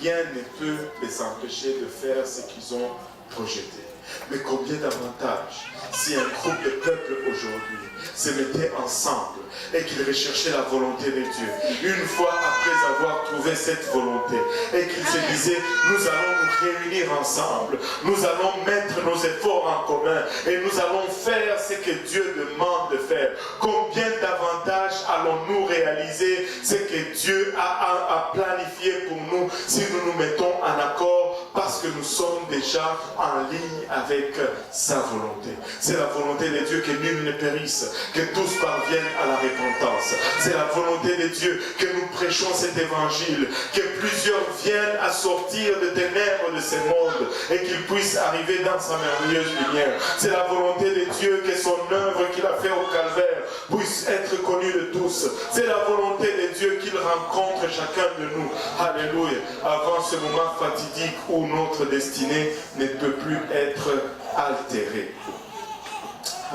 Rien ne peut les empêcher de faire ce qu'ils ont projeté. Mais combien d'avantages si un groupe de peuple aujourd'hui se mettait ensemble et qu'ils recherchaient la volonté de Dieu. Une fois après avoir trouvé cette volonté et qu'ils se disaient, nous allons nous réunir ensemble, nous allons mettre nos efforts en commun et nous allons faire ce que Dieu demande de faire. Combien d'avantages allons-nous réaliser ce que Dieu a planifié pour nous si nous nous mettons en accord parce que nous sommes déjà en ligne avec sa volonté. C'est la volonté de Dieu que nul ne périsse, que tous parviennent à la repentance. C'est la volonté de Dieu que nous prêchons cet évangile, que plusieurs viennent à sortir des ténèbres de ce monde et qu'ils puissent arriver dans sa merveilleuse lumière. C'est la volonté de Dieu que son œuvre qu'il a fait au calvaire puisse être connue de tous. C'est la volonté de Dieu qu'il rencontre chacun de nous. Alléluia. Avant ce moment fatidique où notre destinée ne peut plus être altérée.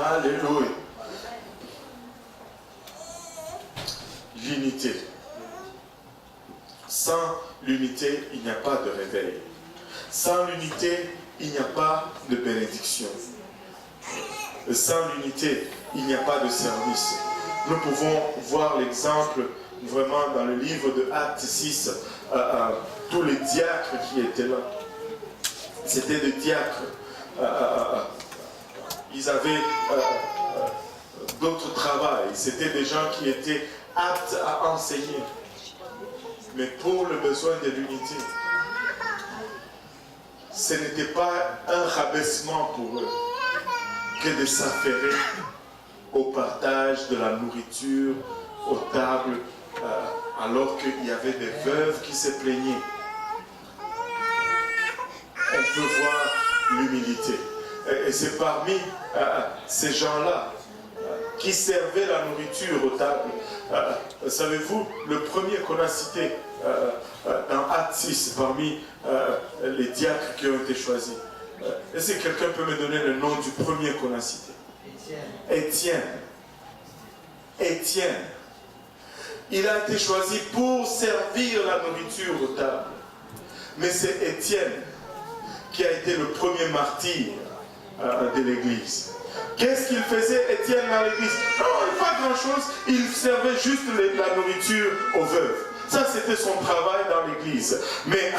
Alléluia. L'unité. Sans l'unité, il n'y a pas de réveil. Sans l'unité, il n'y a pas de bénédiction. Sans l'unité, il n'y a pas de service. Nous pouvons voir l'exemple vraiment dans le livre de Actes 6, tous les diacres qui étaient là. C'était des diacres. Ils avaient d'autres travails. C'était des gens qui étaient aptes à enseigner. Mais pour le besoin de l'unité, ce n'était pas un rabaissement pour eux que de s'affairer au partage de la nourriture, aux tables, alors qu'il y avait des veuves qui se plaignaient. On peut voir l'humilité. Et c'est parmi ces gens-là qui servaient la nourriture aux tables. Savez-vous, le premier qu'on a cité dans Actes 6, parmi les diacres qui ont été choisis, est-ce que quelqu'un peut me donner le nom du premier qu'on a cité? Étienne. Étienne. Il a été choisi pour servir la nourriture aux tables. Mais c'est Étienne qui a été le premier martyr de l'église. Qu'est-ce qu'il faisait, Étienne, dans l'église? Non, pas grand-chose. Il servait juste la nourriture aux veuves. Ça, c'était son travail dans l'église. Mais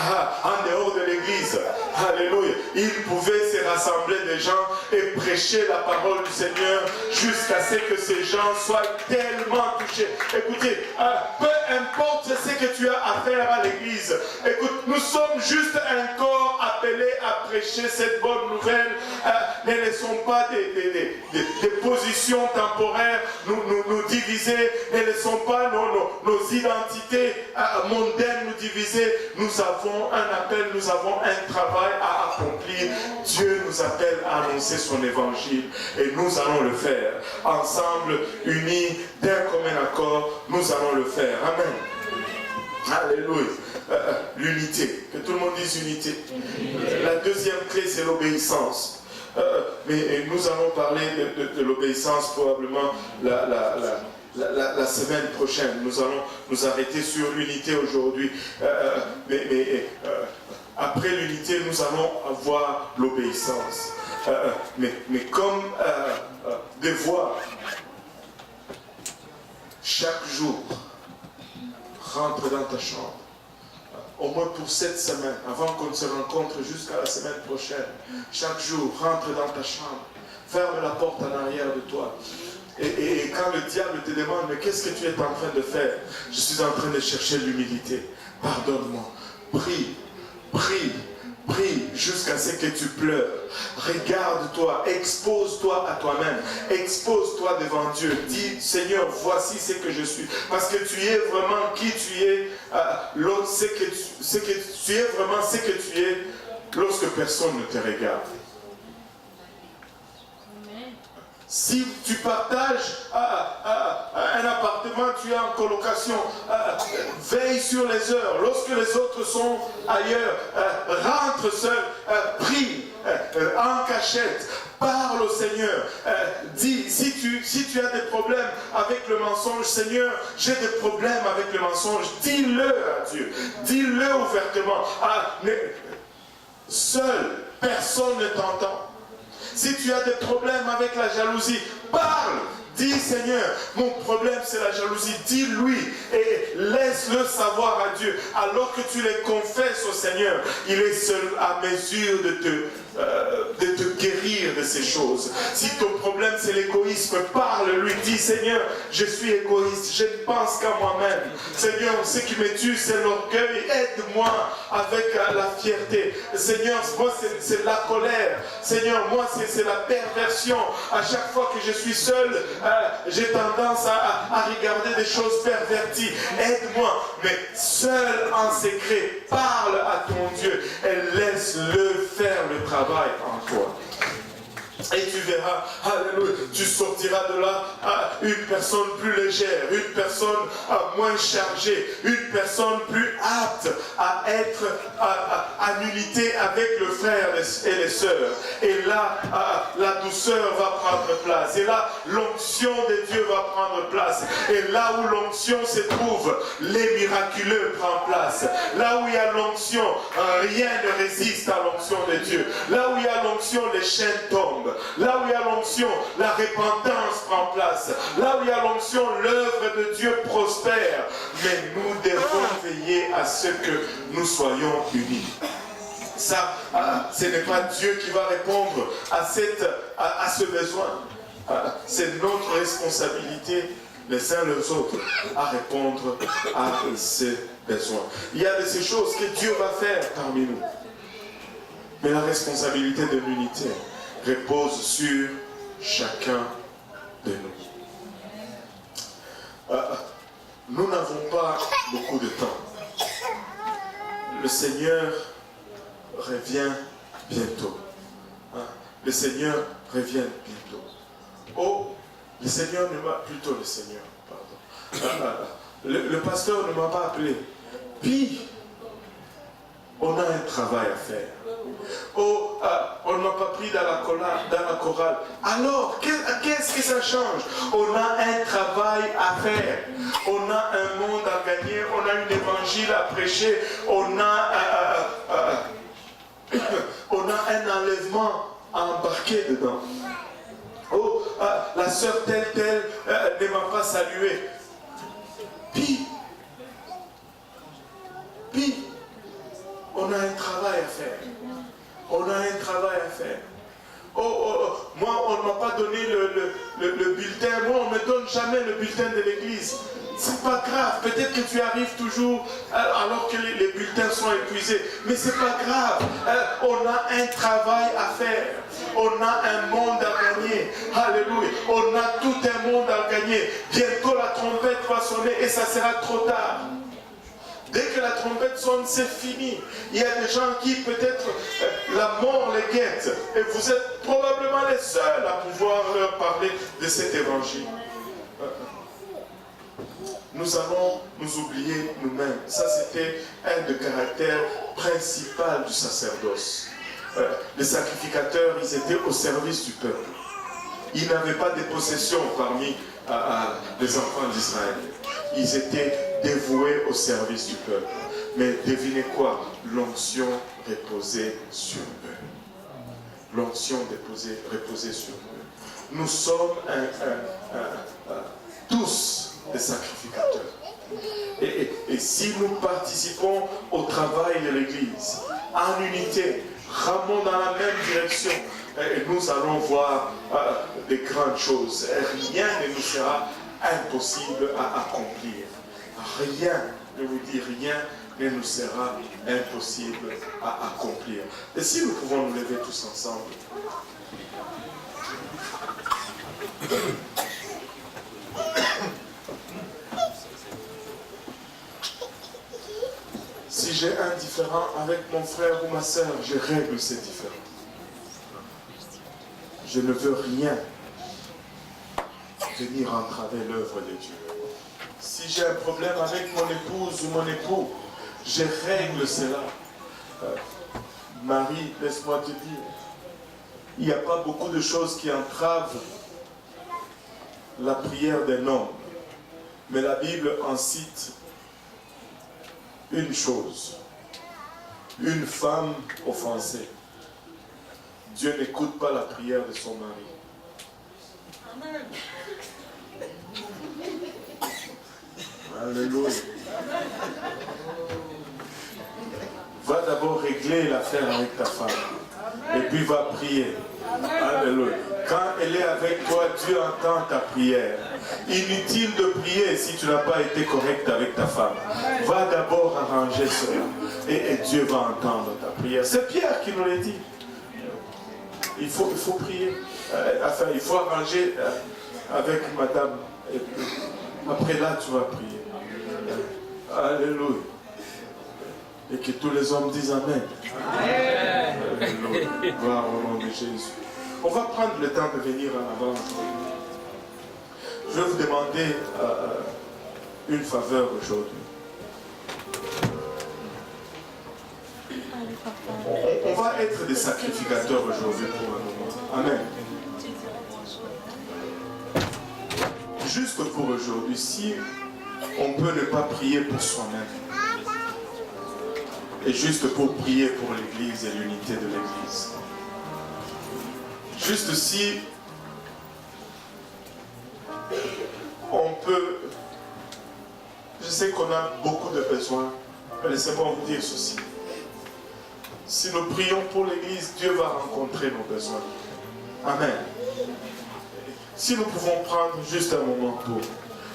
en dehors de l'église, alléluia, il pouvait se rassembler des gens et prêcher la parole du Seigneur jusqu'à ce que ces gens soient tellement touchés. Écoutez, peu importe ce que tu as à faire à l'église, écoute, nous sommes juste un corps appelé à prêcher cette bonne nouvelle. Ne laissons pas des positions temporaires nous diviser. Ne laissons pas nos identités mondaines nous diviser. Nous avons un appel, nous avons un travail à accomplir. Dieu nous appelle à annoncer son évangile et nous allons le faire. Ensemble, unis, d'un commun accord, nous allons le faire. Amen. Alléluia. L'unité. Que tout le monde dise unité. La deuxième clé, c'est l'obéissance. Mais nous allons parler de l'obéissance probablement la semaine prochaine. Nous allons nous arrêter sur l'unité aujourd'hui. Après l'unité, nous allons avoir l'obéissance. Mais comme devoir, chaque jour, rentre dans ta chambre. Au moins pour cette semaine, avant qu'on se rencontre jusqu'à la semaine prochaine, chaque jour, rentre dans ta chambre, ferme la porte en arrière de toi. Et quand le diable te demande, mais qu'est-ce que tu es en train de faire? Je suis en train de chercher l'humilité. Pardonne-moi. Prie, prie, prie jusqu'à ce que tu pleures. Regarde-toi, expose-toi à toi-même. Expose-toi devant Dieu. Dis, Seigneur, voici ce que je suis. Parce que tu es vraiment qui tu es. Tu es vraiment ce que tu es lorsque personne ne te regarde. Si tu partages un appartement, tu es en colocation, veille sur les heures. Lorsque les autres sont ailleurs, rentre seul, prie en cachette. Parle au Seigneur. Dis, si tu as des problèmes avec le mensonge, Seigneur, j'ai des problèmes avec le mensonge. Dis-le à Dieu. Dis-le ouvertement. Mais seul, personne ne t'entend. Si tu as des problèmes avec la jalousie, parle. Dis, Seigneur, mon problème c'est la jalousie. Dis-lui et laisse-le savoir à Dieu. Alors que tu les confesses au Seigneur, il est seul à mesure de te guérir de ces choses. Si ton problème c'est l'égoïsme, parle-lui. Dis, Seigneur, je suis égoïste, je ne pense qu'à moi-même. Seigneur, ce qui me tue c'est l'orgueil. Aide-moi avec la fierté. Seigneur, moi c'est la colère. Seigneur, moi c'est la perversion. À chaque fois que je suis seul, j'ai tendance à regarder des choses perverties. Aide-moi, mais seul en secret, parle à ton Dieu et laisse-le faire le travail en toi. Et tu verras, alléluia, tu sortiras de là une personne plus légère, une personne moins chargée, une personne plus apte à être en unité avec le frère et les sœurs. Et là, la douceur va prendre place. Et là, l'onction de Dieu va prendre place. Et là où l'onction se trouve, les miraculeux prennent place. Là où il y a l'onction, rien ne résiste à l'onction de Dieu. Là où il y a l'onction, les chaînes tombent. Là où il y a l'onction, la repentance prend place. Là où il y a l'onction, l'œuvre de Dieu prospère. Mais nous devons veiller à ce que nous soyons unis. Ça, ce n'est pas Dieu qui va répondre à ce besoin. C'est notre responsabilité, les uns les autres, à répondre à ces besoins. Il y a de ces choses que Dieu va faire parmi nous. Mais la responsabilité de l'unité repose sur chacun de nous. Nous n'avons pas beaucoup de temps. Le Seigneur revient bientôt. Le Seigneur revient bientôt. Oh, le Seigneur ne m'a... Plutôt le Seigneur, pardon. Le pasteur ne m'a pas appelé. Puis, on a un travail à faire. Oh, on ne m'a pas pris dans la chorale. Alors, qu'est-ce que ça change? On a un travail à faire. On a un monde à gagner. On a un évangile à prêcher. On a un enlèvement à embarquer dedans. Oh, la sœur telle ne m'a pas salué. Puis, on a un travail à faire. On a un travail à faire. Moi, on ne m'a pas donné le bulletin. Moi, on ne me donne jamais le bulletin de l'église. C'est pas grave. Peut-être que tu arrives toujours alors que les bulletins sont épuisés. Mais c'est pas grave. On a un travail à faire. On a un monde à gagner. Alléluia. On a tout un monde à gagner. Bientôt la trompette va sonner et ça sera trop tard. Dès que la trompette sonne, c'est fini. Il y a des gens qui, peut-être, la mort les guette. Et vous êtes probablement les seuls à pouvoir leur parler de cet évangile. Nous allons nous oublier nous-mêmes. Ça, c'était un des caractères principaux du sacerdoce. Les sacrificateurs, ils étaient au service du peuple. Ils n'avaient pas de possessions parmi les enfants d'Israël. Ils étaient dévoués au service du peuple. Mais devinez quoi? L'onction reposait sur eux. L'onction reposait sur eux. Nous sommes tous des sacrificateurs. Et si nous participons au travail de l'Église, en unité, ramons dans la même direction, et nous allons voir des grandes choses. Rien ne nous sera impossible à accomplir. Rien, je vous dis, rien ne nous sera impossible à accomplir. Et si nous pouvons nous lever tous ensemble. Si j'ai un différend avec mon frère ou ma soeur, je règle ces différends. Je ne veux rien venir entraver l'œuvre de Dieu. Si j'ai un problème avec mon épouse ou mon époux, je règle cela. Marie, laisse-moi te dire, il n'y a pas beaucoup de choses qui entravent la prière d'un homme. Mais la Bible en cite une chose. Une femme offensée. Dieu n'écoute pas la prière de son mari. Amen. Alléluia. Va d'abord régler l'affaire avec ta femme. Et puis va prier. Alléluia. Quand elle est avec toi, Dieu entend ta prière. Inutile de prier si tu n'as pas été correct avec ta femme. Va d'abord arranger cela. Et Dieu va entendre ta prière. C'est Pierre qui nous l'a dit. Il faut prier. Enfin, il faut arranger avec madame. Et puis, après là, tu vas prier. Alléluia. Et que tous les hommes disent Amen. Alléluia. Gloire au nom de Jésus. On va prendre le temps de venir en avant. Je vais vous demander une faveur aujourd'hui. On va être des sacrificateurs aujourd'hui pour un moment. Amen. Juste pour aujourd'hui, si on peut ne pas prier pour soi-même, et juste pour prier pour l'Église et l'unité de l'Église. Juste si on peut, je sais qu'on a beaucoup de besoins, mais laissez-moi vous dire ceci. Si nous prions pour l'Église, Dieu va rencontrer nos besoins. Amen. Si nous pouvons prendre juste un moment pour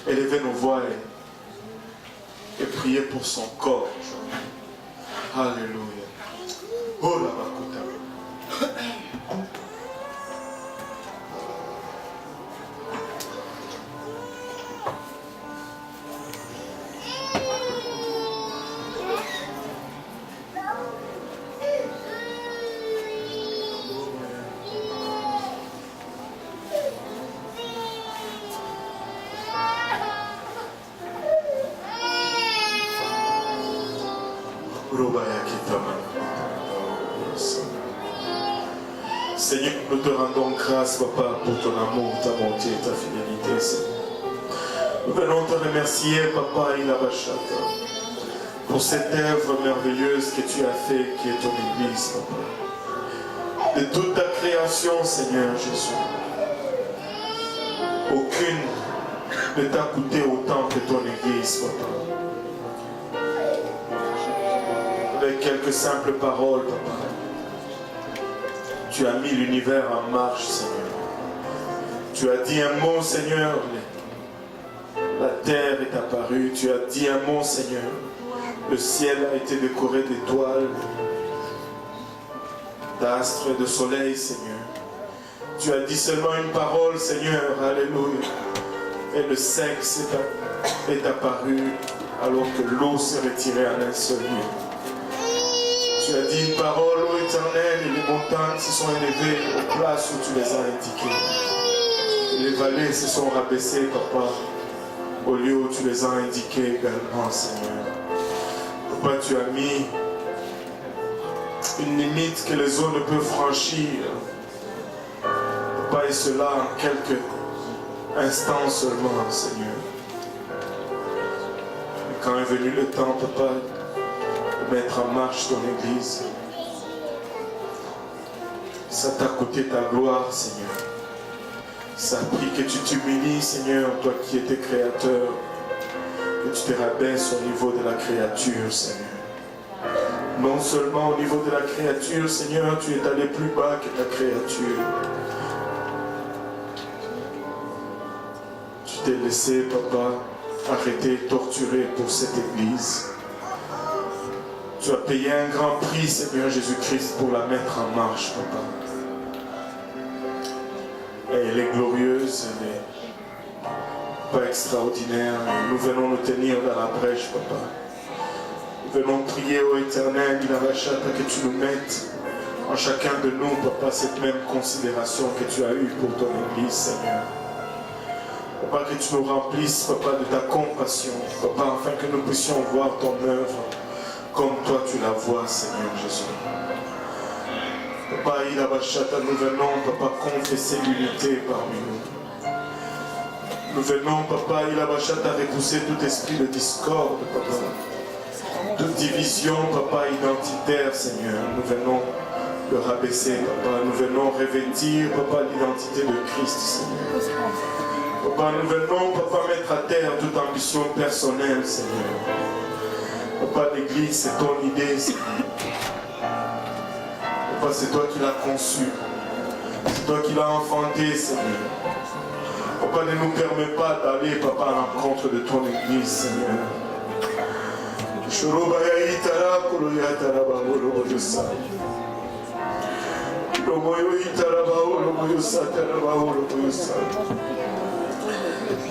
élever nos voix et prier pour son corps. Alléluia. Oh la bakuta. Seigneur, nous te rendons grâce, Papa, pour ton amour, ta bonté et ta fidélité, Seigneur. Nous venons te remercier, Papa Ilabashata, pour cette œuvre merveilleuse que tu as fait, qui est ton Église, Papa. De toute ta création, Seigneur Jésus, aucune ne t'a coûté autant que ton Église, Papa. Avec quelques simples paroles, Papa, tu as mis l'univers en marche, Seigneur. Tu as dit un mot, Seigneur. La terre est apparue. Tu as dit un mot, Seigneur. Le ciel a été décoré d'étoiles, d'astres et de soleil, Seigneur. Tu as dit seulement une parole, Seigneur. Alléluia. Et le sexe est apparu alors que l'eau s'est retirée en un seul lieu. Tu as dit une parole, ô Éternel, et les montagnes se sont élevées aux places où tu les as indiquées. Les vallées se sont rabaissées, Papa, au lieu où tu les as indiquées également, Seigneur. Papa, tu as mis une limite que les eaux ne peuvent franchir. Papa, et cela en quelques instants seulement, Seigneur. Et quand est venu le temps, Papa, mettre en marche ton Église, ça t'a coûté ta gloire, Seigneur. Ça a pris que tu t'humilies, Seigneur, toi qui étais créateur, que tu te rabaisses au niveau de la créature, Seigneur. Non seulement au niveau de la créature, Seigneur, tu es allé plus bas que ta créature. Tu t'es laissé, Papa, arrêter, torturer pour cette Église. Tu as payé un grand prix, Seigneur Jésus-Christ, pour la mettre en marche, Papa. Et elle est glorieuse, elle est pas extraordinaire. Nous venons nous tenir dans la brèche, Papa. Nous venons prier au Éternel, que tu nous mettes en chacun de nous, Papa, cette même considération que tu as eue pour ton Église, Seigneur. Papa, que tu nous remplisses, Papa, de ta compassion, Papa, afin que nous puissions voir ton œuvre comme toi tu la vois, Seigneur Jésus. Papa, nous venons, Papa, confesser l'unité parmi nous. Nous venons, Papa, repousser tout esprit de discorde, Papa. Toute division, Papa, identitaire, Seigneur. Nous venons le rabaisser, Papa. Nous venons revêtir, Papa, l'identité de Christ, Seigneur. Papa, nous venons, Papa, mettre à terre toute ambition personnelle, Seigneur. Papa, l'Église, c'est ton idée, Seigneur. Papa, c'est toi qui l'as conçu. C'est toi qui l'as enfanté, Seigneur. Papa, ne nous permets pas d'aller, Papa, à l'encontre de ton Église, Seigneur.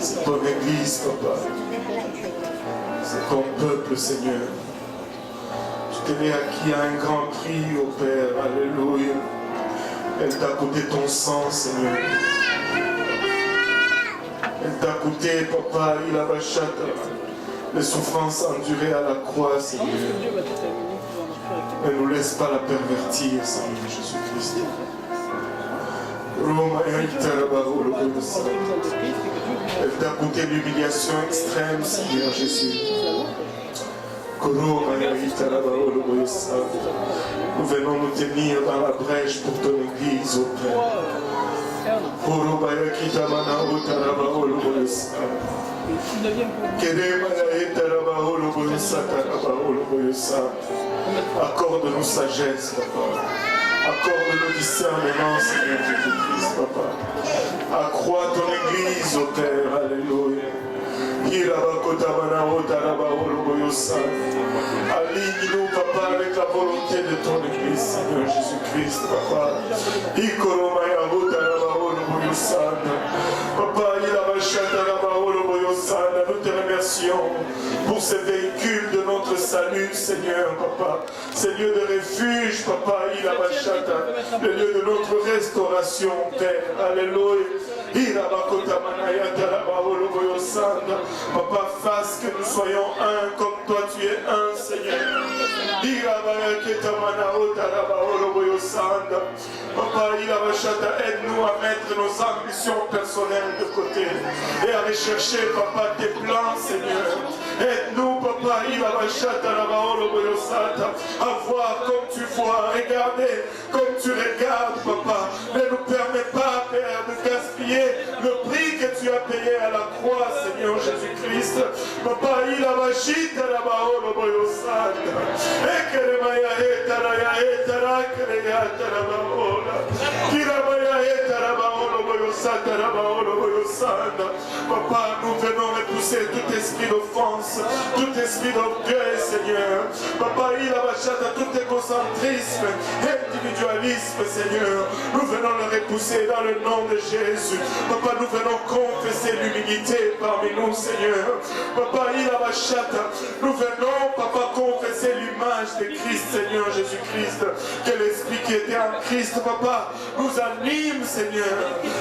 C'est ton Église, Papa. C'est ton peuple, Seigneur. Tu t'es acquis à un grand prix, ô Père. Alléluia. Elle t'a coûté ton sang, Seigneur. Elle t'a coûté, Papa, les souffrances endurées à la croix, Seigneur. Ne nous laisse pas la pervertir, Seigneur Jésus-Christ. Elle t'a coûté l'humiliation extrême, Seigneur Jésus. Nous venons nous tenir dans la brèche pour ton Église, ô Père. Accorde-nous sagesse, Papa. Accorde-nous discernement, Seigneur Jésus-Christ, Papa. Accrois ton Église, ô Père. Alléluia. Aligne-nous, Papa, avec la volonté de ton Église, Seigneur Jésus-Christ, Papa. Papa, nous te remercions pour ces véhicules de notre salut, Seigneur, Papa. Ces lieux de refuge, Papa, le lieu de notre restauration, Père. Alléluia. Papa, fasse que nous soyons un comme toi tu es un, Seigneur. Papa, aide-nous à mettre nos ambitions personnelles de côté et à rechercher, Papa, tes plans, Seigneur. Aide-nous, Papa, à voir comme tu vois, regarder comme tu regardes, Papa. Ne nous permets pas, Père, de gaspiller le prix que tu as payé à la croix, Seigneur Jésus-Christ. Papa, il a machite à la baolo boyosanda. Et que le maya est à la créata la baola. Kiramaya est à la baolo boyosanda, la baolo boyosanda. Papa, nous venons repousser tout esprit d'offense, tout esprit d'orgueil, Seigneur. Papa, il a machite à tout égocentrisme, individualisme, Seigneur. Nous venons le repousser dans le nom de Jésus. Papa, nous venons confesser l'humilité parmi nous, Seigneur. Papa, il a machata. Nous venons, Papa, confesser l'image de Christ, Seigneur Jésus-Christ. Que l'esprit qui était en Christ, Papa, nous anime, Seigneur.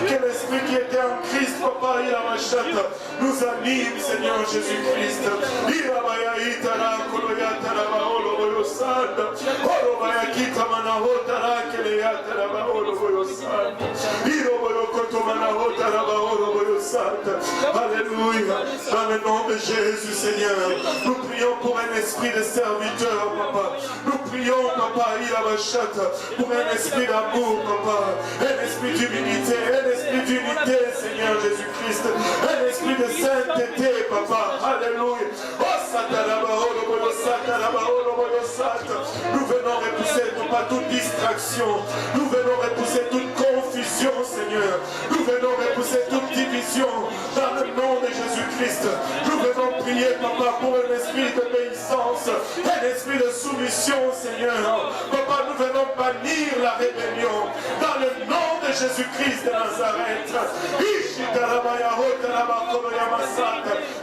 Que l'esprit qui était en Christ, Papa, il a machata, nous anime, Seigneur Jésus-Christ. Il a mayaïta la koloyata la baolo boyosanda. Olo mayakita manahota la keleyata la baolo boyosanda. Ilo boyokoto manahota la baolo boyosanda. Alléluia. Dans le nom de Jésus, Seigneur, nous prions pour un esprit de serviteur, Papa. Nous prions, Papa, il a machata, pour un esprit d'amour, Papa. Un esprit d'humilité, un esprit d'unité, Seigneur Jésus-Christ. Un esprit de sainteté, Papa. Alléluia. Oh, nous venons repousser, Papa, toute distraction. Nous venons repousser toute confusion, Seigneur. Nous venons repousser toute division dans le nom de Jésus-Christ. Nous venons prier, Papa, pour un esprit d'obéissance, un esprit de soumission, Seigneur. Papa, nous venons bannir la rébellion dans le nom de Jésus-Christ de Nazareth.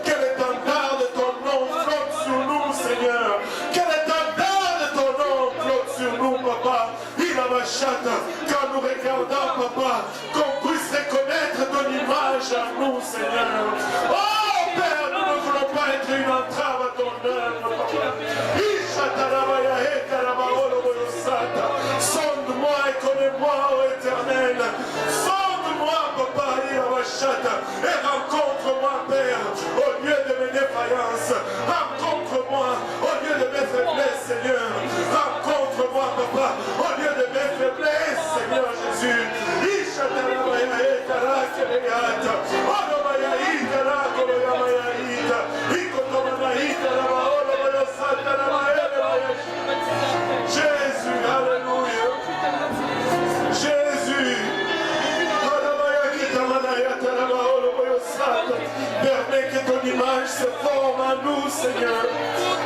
Que l'étendard de ton nom flotte sur nous, Seigneur. Que l'étendard de ton nom flotte sur nous, Papa. Il a ma chatte. Quand nous regardons, Papa, qu'on puisse reconnaître ton image à nous, Seigneur. Oh, Père, nous ne voulons pas être une entrave à ton œuvre, Papa. Sonde-moi et connais Sonde-moi, ô Éternel. Sonde-moi, Papa, et rencontre-moi, Père, au lieu de mes défaillances. Rencontre-moi au lieu de mes faiblesses, Seigneur. Rencontre-moi, Papa, au lieu de mes faiblesses, Seigneur Jésus. Jésus, alléluia. Jésus. Permets que ton image se forme en nous, Seigneur.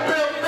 Permets